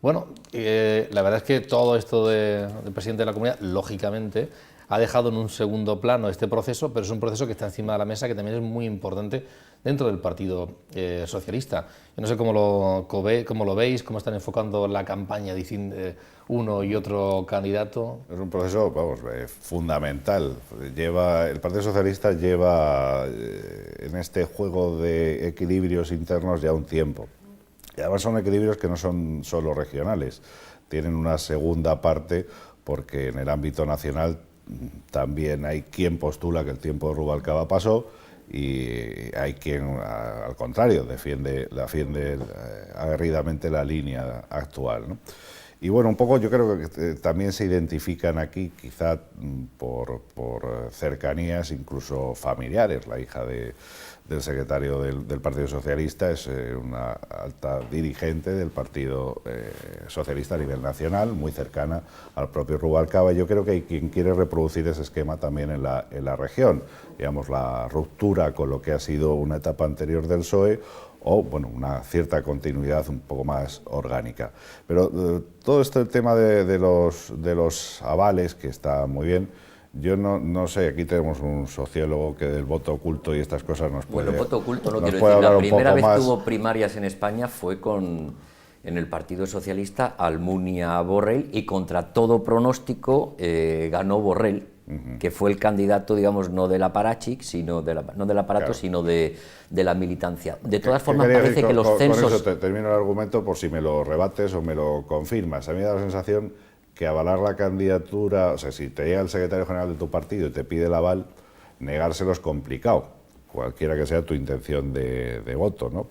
Bueno, la verdad es que todo esto del presidente de la comunidad, lógicamente, ha dejado en un segundo plano este proceso, pero es un proceso que está encima de la mesa, que también es muy importante dentro del Partido Socialista. Yo no sé cómo lo veis, cómo están enfocando la campaña de uno y otro candidato. Es un proceso, vamos, fundamental. El Partido Socialista lleva en este juego de equilibrios internos ya un tiempo. Y además son equilibrios que no son solo regionales, tienen una segunda parte porque en el ámbito nacional también hay quien postula que el tiempo de Rubalcaba pasó y hay quien, al contrario, defiende aguerridamente la línea actual, ¿no? Y bueno, un poco yo creo que también se identifican aquí, quizá por cercanías incluso familiares. La hija del secretario del Partido Socialista es una alta dirigente del Partido Socialista a nivel nacional, muy cercana al propio Rubalcaba. Yo creo que hay quien quiere reproducir ese esquema también en la región. Digamos, la ruptura con lo que ha sido una etapa anterior del PSOE, o bueno, una cierta continuidad un poco más orgánica. Pero todo este tema de los avales, que está muy bien, yo no sé, aquí tenemos un sociólogo que del voto oculto y estas cosas nos puede... Bueno, el voto oculto no quiero decir, la primera vez que hubo primarias en España fue con en el Partido Socialista Almunia Borrell, y contra todo pronóstico ganó Borrell, que fue el candidato, digamos, no del aparachic, sino no del aparato, sino de la militancia. De todas formas, parece que los censos... Con eso termino el argumento por si me lo rebates o me lo confirmas. A mí me da la sensación que avalar la candidatura, o sea, si te llega el secretario general de tu partido y te pide el aval, negárselo es complicado, cualquiera que sea tu intención de voto, ¿no?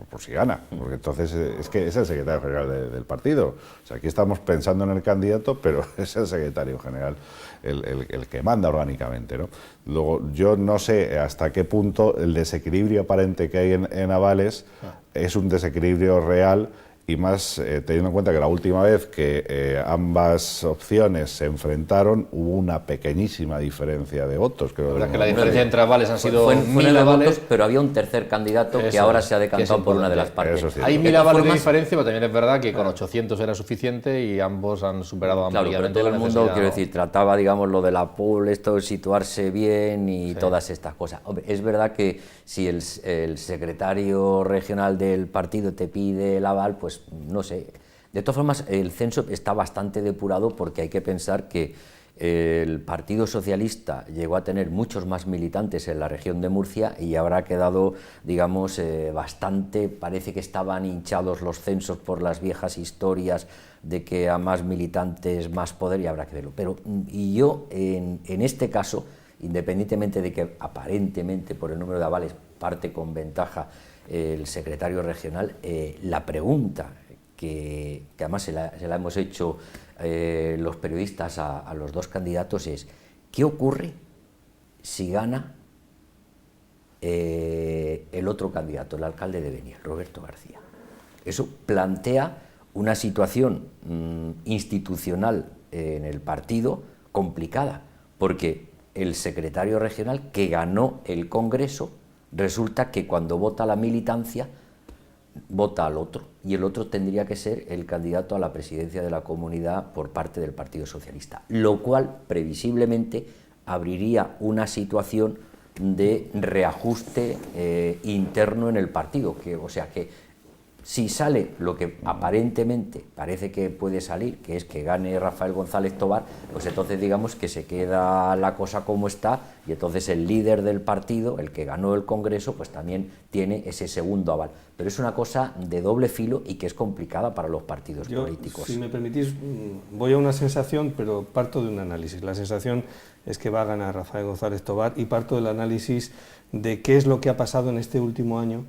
Por si gana, porque entonces es que es el secretario general del partido. O sea, aquí estamos pensando en el candidato, pero es el secretario general el que manda orgánicamente, ¿no? Luego, yo no sé hasta qué punto el desequilibrio aparente que hay en avales es un desequilibrio real, y más teniendo en cuenta que la última vez que ambas opciones se enfrentaron hubo una pequeñísima diferencia de votos. Creo que la diferencia entre avales han sido 1000 avales, votos, pero había un tercer candidato que ahora se ha decantado por una de las partes. Hay 1000 avales de diferencia, pero también es verdad que con 800 era suficiente y ambos han superado ampliamente. Claro, pero todo el mundo, quiero decir, trataba, digamos, lo de la pool, esto, situarse bien y todas estas cosas. Hombre, es verdad que si el secretario regional del partido te pide el aval, pues no sé. De todas formas, el censo está bastante depurado, porque hay que pensar que el Partido Socialista llegó a tener muchos más militantes en la región de Murcia y habrá quedado, digamos, bastante, parece que estaban hinchados los censos por las viejas historias de que a más militantes más poder, y habrá que verlo. Pero, y yo, en este caso, independientemente de que aparentemente por el número de avales parte con ventaja el secretario regional, la pregunta que además se la hemos hecho los periodistas a los dos candidatos es: ¿qué ocurre si gana el otro candidato, el alcalde de Beniel, Roberto García? Eso plantea una situación institucional en el partido complicada, porque el secretario regional que ganó el Congreso, resulta que cuando vota la militancia vota al otro, y el otro tendría que ser el candidato a la presidencia de la comunidad por parte del Partido Socialista, lo cual previsiblemente abriría una situación de reajuste interno en el partido, o sea que si sale lo que aparentemente parece que puede salir, que es que gane Rafael González Tobar, pues entonces digamos que se queda la cosa como está, y entonces el líder del partido, el que ganó el Congreso, pues también tiene ese segundo aval. Pero es una cosa de doble filo y que es complicada para los partidos políticos. Si me permitís, voy a una sensación, pero parto de un análisis. La sensación es que va a ganar Rafael González Tobar, y parto del análisis de qué es lo que ha pasado en este último año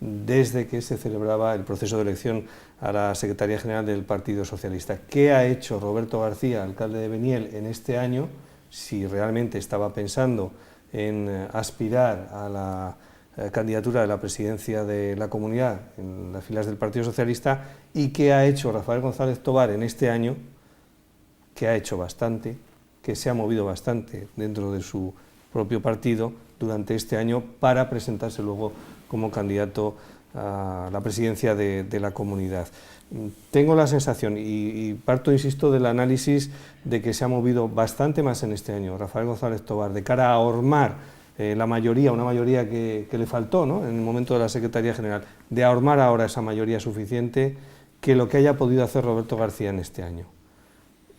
desde que se celebraba el proceso de elección a la Secretaría General del Partido Socialista. ¿Qué ha hecho Roberto García, alcalde de Beniel, en este año, si realmente estaba pensando en aspirar a la candidatura de la presidencia de la comunidad en las filas del Partido Socialista? ¿Y qué ha hecho Rafael González Tobar en este año, que ha hecho bastante, que se ha movido bastante dentro de su propio partido durante este año para presentarse luego como candidato a la presidencia de la comunidad? Tengo la sensación, y parto, insisto, del análisis de que se ha movido bastante más en este año Rafael González Tobar de cara a ahormar la mayoría, una mayoría que le faltó, ¿no?, en el momento de la Secretaría General, de ahormar ahora esa mayoría suficiente, que lo que haya podido hacer Roberto García en este año.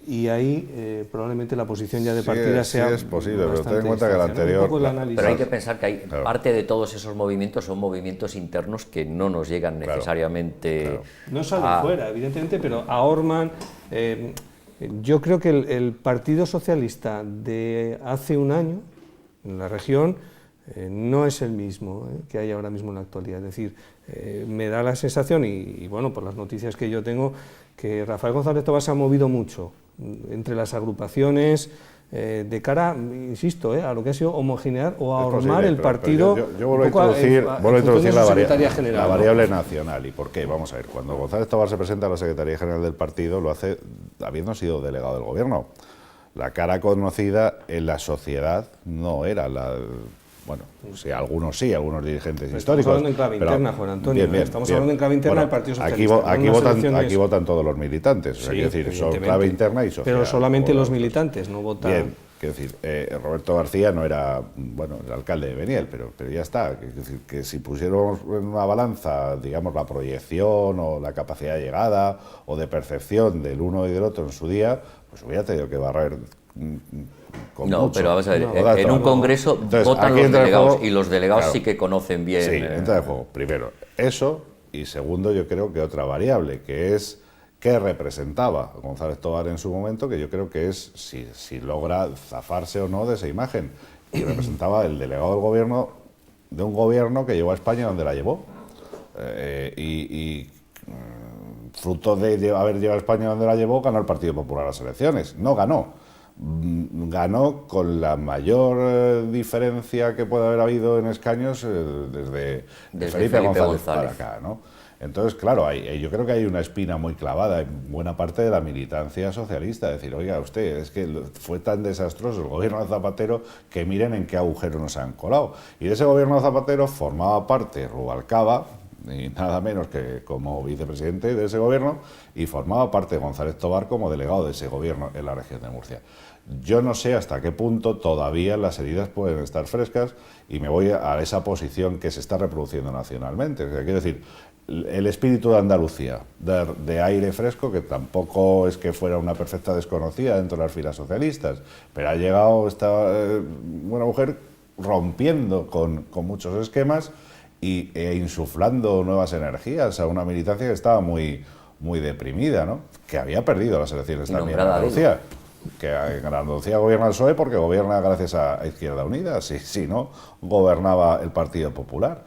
Y ahí probablemente la posición ya de partida sea... Sí, es posible, pero ten en cuenta que el anterior... Pero hay que pensar que parte de todos esos movimientos son movimientos internos que no nos llegan necesariamente... No salen fuera, evidentemente, pero ahorman... yo creo que el Partido Socialista de hace un año, en la región, no es el mismo que hay ahora mismo en la actualidad. Es decir, me da la sensación, y bueno, por las noticias que yo tengo, que Rafael González Tobar se ha movido mucho entre las agrupaciones de cara, insisto, a lo que ha sido homogenear o ahormar el partido. Yo vuelvo a introducir la variable nacional. ¿Y por qué? Vamos a ver, cuando González Tobar se presenta a la Secretaría General del partido, lo hace habiendo sido delegado del Gobierno. La cara conocida en la sociedad no era la... Bueno, sí, algunos dirigentes históricos. Estamos hablando en clave interna, Juan Antonio. Estamos hablando en clave interna del Partido Socialista. Aquí votan todos los militantes. O sea, quiero decir, son clave interna y sociedad. Pero solamente los militantes no votan. Bien, Quiero decir, Roberto García no era, bueno, el alcalde de Beniel, pero ya está. Quiero decir, que si pusiéramos en una balanza, digamos, la proyección o la capacidad de llegada o de percepción del uno y del otro en su día, pues hubiera tenido que barrer con no, mucho. pero vamos a ver, en un congreso votan los delegados y los delegados sí que conocen bien. Sí, entra en juego. Primero, eso, y segundo, yo creo que otra variable, que es qué representaba González Tobar en su momento, que yo creo que es si logra zafarse o no de esa imagen. Y representaba el delegado del gobierno, de un gobierno que llevó a España donde la llevó. Fruto de haber llevado a España donde la llevó, ganó el Partido Popular las elecciones. No ganó. Ganó con la mayor diferencia que puede haber habido en escaños desde Felipe González para acá, ¿no? Entonces, claro, yo creo que hay una espina muy clavada en buena parte de la militancia socialista. Decir, oiga, usted, es que fue tan desastroso el gobierno de Zapatero que miren en qué agujero nos han colado. Y de ese gobierno de Zapatero formaba parte Rubalcaba, y nada menos que como vicepresidente de ese gobierno, y formaba parte González Tobar como delegado de ese gobierno en la región de Murcia. Yo no sé hasta qué punto todavía las heridas pueden estar frescas y me voy a esa posición que se está reproduciendo nacionalmente. O sea, quiero decir, el espíritu de Andalucía, de aire fresco, que tampoco es que fuera una perfecta desconocida dentro de las filas socialistas, pero ha llegado esta buena mujer rompiendo con muchos esquemas e insuflando nuevas energías a una militancia que estaba muy deprimida, ¿no? Que había perdido las elecciones también en Andalucía. Que en Andalucía gobierna el PSOE porque gobierna gracias a Izquierda Unida, si no, gobernaba el Partido Popular.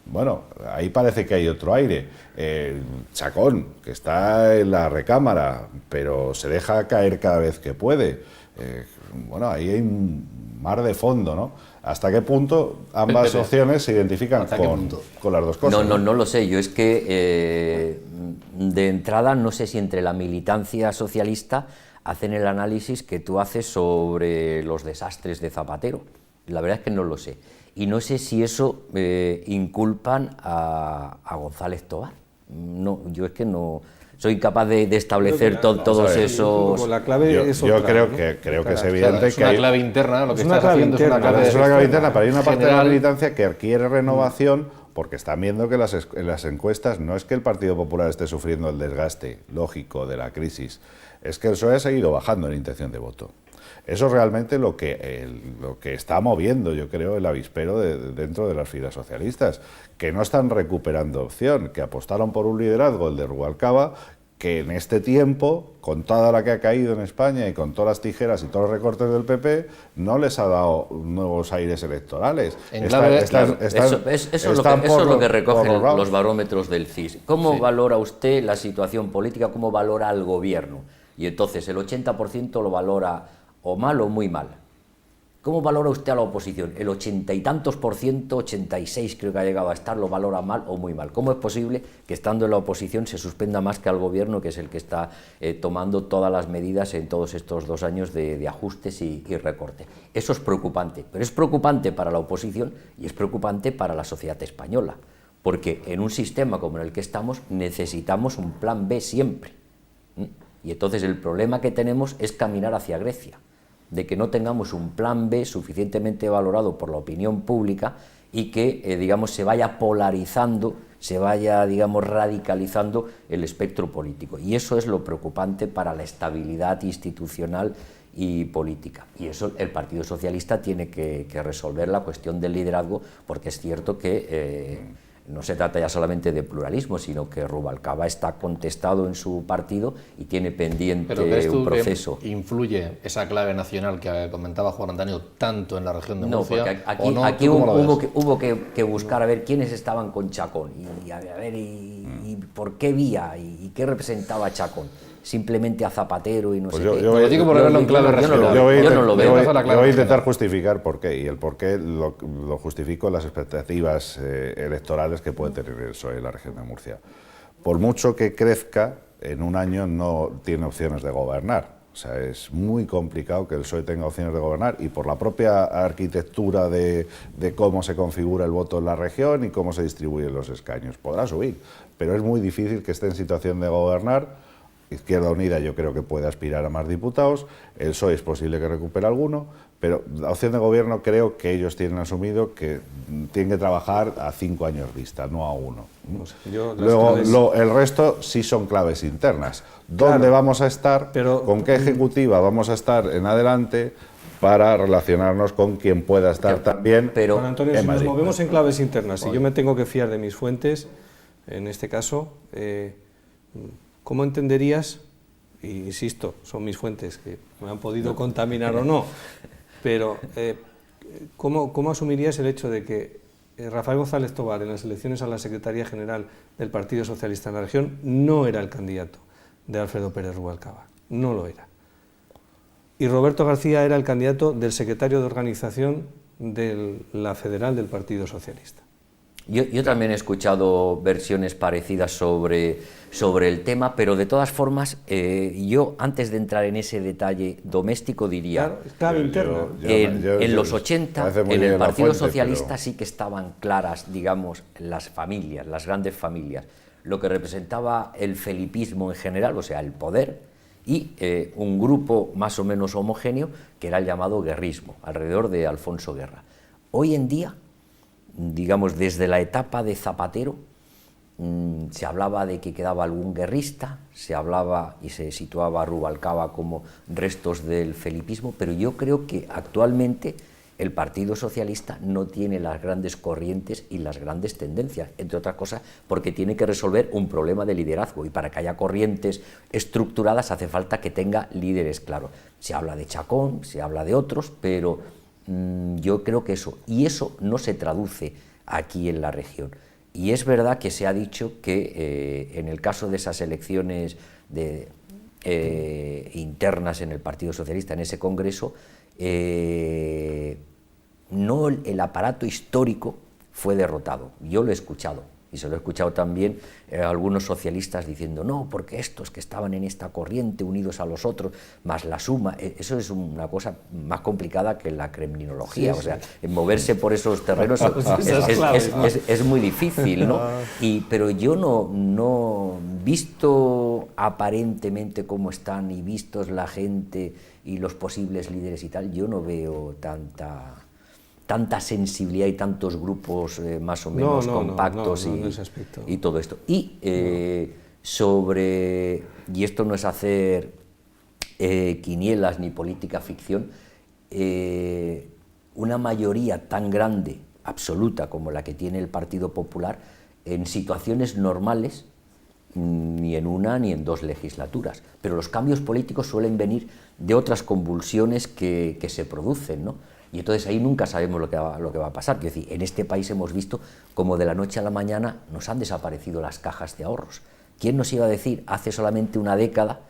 Bueno, ahí parece que hay otro aire. Chacón, que está en la recámara, pero se deja caer cada vez que puede. Bueno, ahí hay un mar de fondo, ¿no? ¿Hasta qué punto ambas opciones se identifican con las dos cosas? No lo sé. Yo es que de entrada no sé si entre la militancia socialista hacen el análisis que tú haces sobre los desastres de Zapatero. La verdad es que no lo sé. Y no sé si eso inculpan a González Tobar. No, yo es que no soy capaz de establecer todos esos... La clave es otra, yo creo, ¿no? creo que es evidente es una clave interna, lo que estás haciendo es una clave interna, pero hay una parte de la militancia que requiere renovación porque están viendo que en las encuestas no es que el Partido Popular esté sufriendo el desgaste lógico de la crisis, es que el PSOE ha seguido bajando en intención de voto. Eso es realmente lo que está moviendo, yo creo, el avispero dentro de las filas socialistas, que no están recuperando opción, que apostaron por un liderazgo, el de Rubalcaba, que en este tiempo, con toda la que ha caído en España y con todas las tijeras y todos los recortes del PP, no les ha dado nuevos aires electorales. Eso es lo que recogen los barómetros del CIS. ¿Cómo valora usted la situación política? ¿Cómo valora al gobierno? Y entonces el 80% lo valora o mal o muy mal. ¿Cómo valora usted a la oposición? El 80 y tantos por ciento, 86 creo que ha llegado a estar, lo valora mal o muy mal. ¿Cómo es posible que estando en la oposición se suspenda más que al gobierno, que es el que está tomando todas las medidas en todos estos 2 años de ajustes y recorte? Eso es preocupante, pero es preocupante para la oposición y es preocupante para la sociedad española, porque en un sistema como en el que estamos necesitamos un plan B siempre. Y entonces el problema que tenemos es caminar hacia Grecia, de que no tengamos un plan B suficientemente valorado por la opinión pública y que, digamos, se vaya polarizando, se vaya, digamos, radicalizando el espectro político. Y eso es lo preocupante para la estabilidad institucional y política. Y eso el Partido Socialista tiene que resolver la cuestión del liderazgo, porque es cierto que no se trata ya solamente de pluralismo, sino que Rubalcaba está contestado en su partido y tiene pendiente un proceso. Que ¿influye esa clave nacional que comentaba Juan Antonio tanto en la región de Murcia? Porque aquí hubo que buscar a ver quiénes estaban con Chacón y por qué vía y qué representaba Chacón. Simplemente a Zapatero y no sé qué. Yo no lo veo. Yo voy a intentar justificar por qué, y el por qué lo justifico en las expectativas electorales que puede tener el PSOE en la región de Murcia. Por mucho que crezca, en un año no tiene opciones de gobernar. O sea, es muy complicado que el PSOE tenga opciones de gobernar, y por la propia arquitectura de cómo se configura el voto en la región y cómo se distribuyen los escaños. Podrá subir, pero es muy difícil que esté en situación de gobernar. Izquierda Unida yo creo que puede aspirar a más diputados, el PSOE es posible que recupere alguno, pero la opción de gobierno creo que ellos tienen asumido que tienen que trabajar a 5 años vista, no a 1. No sé, yo Luego el resto sí son claves internas. ¿Dónde Claro, vamos a estar? pero- ¿Con qué ejecutiva vamos a estar en adelante para relacionarnos con quien pueda estar también Pero, Juan Antonio, en si nos Madrid? movemos en claves internas, si yo me tengo que fiar de mis fuentes, en este caso, ¿cómo entenderías, y insisto, son mis fuentes que me han podido contaminar o no, pero ¿cómo asumirías el hecho de que Rafael González Tobar en las elecciones a la Secretaría General del Partido Socialista en la región no era el candidato de Alfredo Pérez Rubalcaba? No lo era. Y Roberto García era el candidato del secretario de organización de la federal del Partido Socialista. Yo también he escuchado versiones parecidas sobre el tema, pero de todas formas, yo antes de entrar en ese detalle doméstico diría, Claro, es clave interna. en los 80, parece muy en bien el la Partido fuente, Socialista pero- sí que estaban claras, digamos, las familias, las grandes familias, lo que representaba el felipismo en general, o sea, el poder, y un grupo más o menos homogéneo que era el llamado guerrismo, alrededor de Alfonso Guerra. Hoy en día, digamos, desde la etapa de Zapatero, se hablaba de que quedaba algún guerrista, se hablaba y se situaba a Rubalcaba como restos del felipismo, pero yo creo que actualmente el Partido Socialista no tiene las grandes corrientes y las grandes tendencias, entre otras cosas porque tiene que resolver un problema de liderazgo, y para que haya corrientes estructuradas hace falta que tenga líderes claros. Se habla de Chacón, se habla de otros, pero yo creo que eso no se traduce aquí en la región. Y es verdad que se ha dicho que en el caso de esas elecciones internas en el Partido Socialista, en ese congreso, no el aparato histórico fue derrotado. Yo lo he escuchado, y se lo he escuchado también a algunos socialistas diciendo, no, porque estos que estaban en esta corriente unidos a los otros, más la suma, eso es una cosa más complicada que la kremlinología, Sí, o sea, sí. moverse por esos terrenos es muy difícil, ¿no? Pero yo no, visto aparentemente cómo están y vistos la gente y los posibles líderes y tal, yo no veo tanta sensibilidad y tantos grupos más o menos compactos en ese aspecto. y todo esto. Y y esto no es hacer quinielas ni política ficción, una mayoría tan grande, absoluta, como la que tiene el Partido Popular, en situaciones normales, ni en una ni en dos legislaturas. Pero los cambios políticos suelen venir de otras convulsiones que se producen, ¿no? Y entonces ahí nunca sabemos lo que va a pasar. Es decir, en este país hemos visto como de la noche a la mañana nos han desaparecido las cajas de ahorros. ¿Quién nos iba a decir hace solamente una década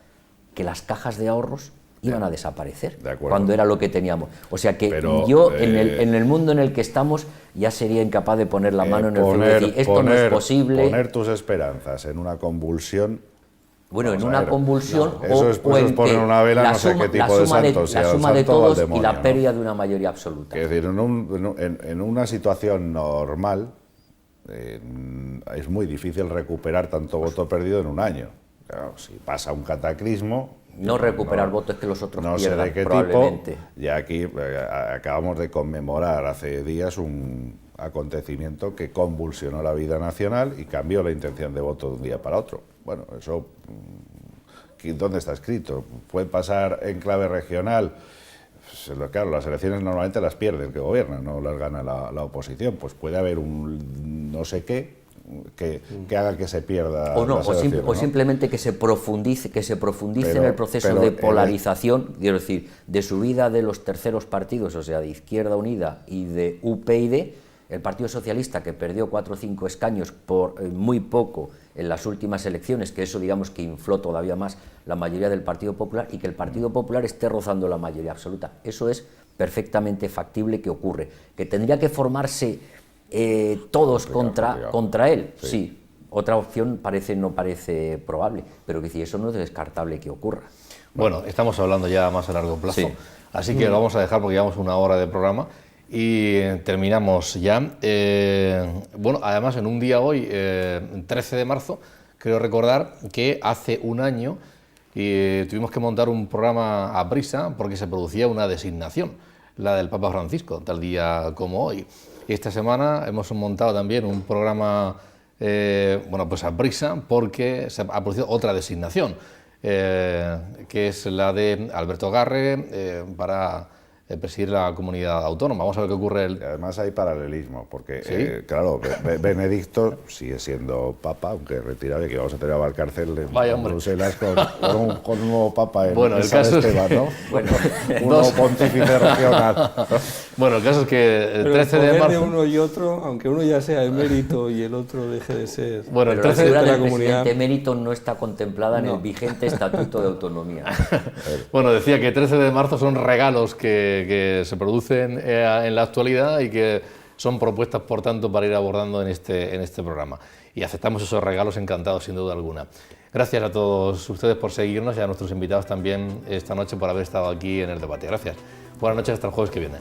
que las cajas de ahorros iban a desaparecer? De acuerdo. Cuando era lo que teníamos. O sea que Pero, yo en el mundo en el que estamos ya sería incapaz de poner la mano en el fuego y decir, esto no es posible. Poner tus esperanzas en una convulsión. Bueno, Vamos en a una ver. convulsión No, eso es, o en poner que una vela, la no sé suma, qué tipo la de suma santo, si la al suma de santo o al todos y demonio, la ¿no? pérdida de una mayoría absoluta. Es decir, en una situación normal es muy difícil recuperar tanto voto perdido en un año. Claro, si pasa un cataclismo... No recuperar votos que los otros no sé pierdan, de qué probablemente. tipo. Y aquí acabamos de conmemorar hace días un acontecimiento que convulsionó la vida nacional y cambió la intención de voto de un día para otro. Bueno, eso... ¿Dónde está escrito? ¿Puede pasar en clave regional? Claro, las elecciones normalmente las pierde el que gobierna, no las gana la oposición. Pues puede haber un no sé qué que haga que se pierda O no, las elecciones, o simplemente que se profundice Pero- en el proceso pero de polarización, quiero decir, de subida de los terceros partidos, o sea, de Izquierda Unida y de UPyD, el Partido Socialista, que perdió 4 o 5 escaños por muy poco en las últimas elecciones, que eso digamos que infló todavía más la mayoría del Partido Popular, y que el Partido Popular esté rozando la mayoría absoluta. Eso es perfectamente factible que ocurre. Que tendría que formarse todos contra él, sí. Otra opción no parece probable, pero que si eso no es descartable que ocurra. Bueno, estamos hablando ya más a largo plazo, Sí. así que lo vamos a dejar porque llevamos una hora de programa y terminamos ya. Bueno, además en un día hoy, 13 de marzo, creo recordar que hace un año y tuvimos que montar un programa a prisa porque se producía una designación, la del Papa Francisco, tal día como hoy. Y esta semana hemos montado también un programa bueno, pues a prisa porque se ha producido otra designación, que es la de Alberto Garre para presidir la comunidad autónoma. Vamos a ver qué ocurre. Además hay paralelismo, porque, ¿Sí? claro, Benedicto sigue siendo papa, aunque retirado, y que vamos a tener a Valcárcel en Bruselas con un nuevo papa en bueno, el San caso Esteban, es que, ¿no? Bueno, un nuevo pontífice regional. Bueno, el caso es que el 13 de marzo... de uno y otro, aunque uno ya sea emérito y el otro deje de ser... Bueno, el Pero 13 la figura de la del comunidad... presidente emérito no está contemplada en el vigente Estatuto de Autonomía. Bueno, decía que 13 de marzo son regalos que se producen en la actualidad y que son propuestas, por tanto, para ir abordando en este programa. Y aceptamos esos regalos encantados, sin duda alguna. Gracias a todos ustedes por seguirnos y a nuestros invitados también esta noche por haber estado aquí en el debate. Gracias. Buenas noches, hasta el jueves que viene.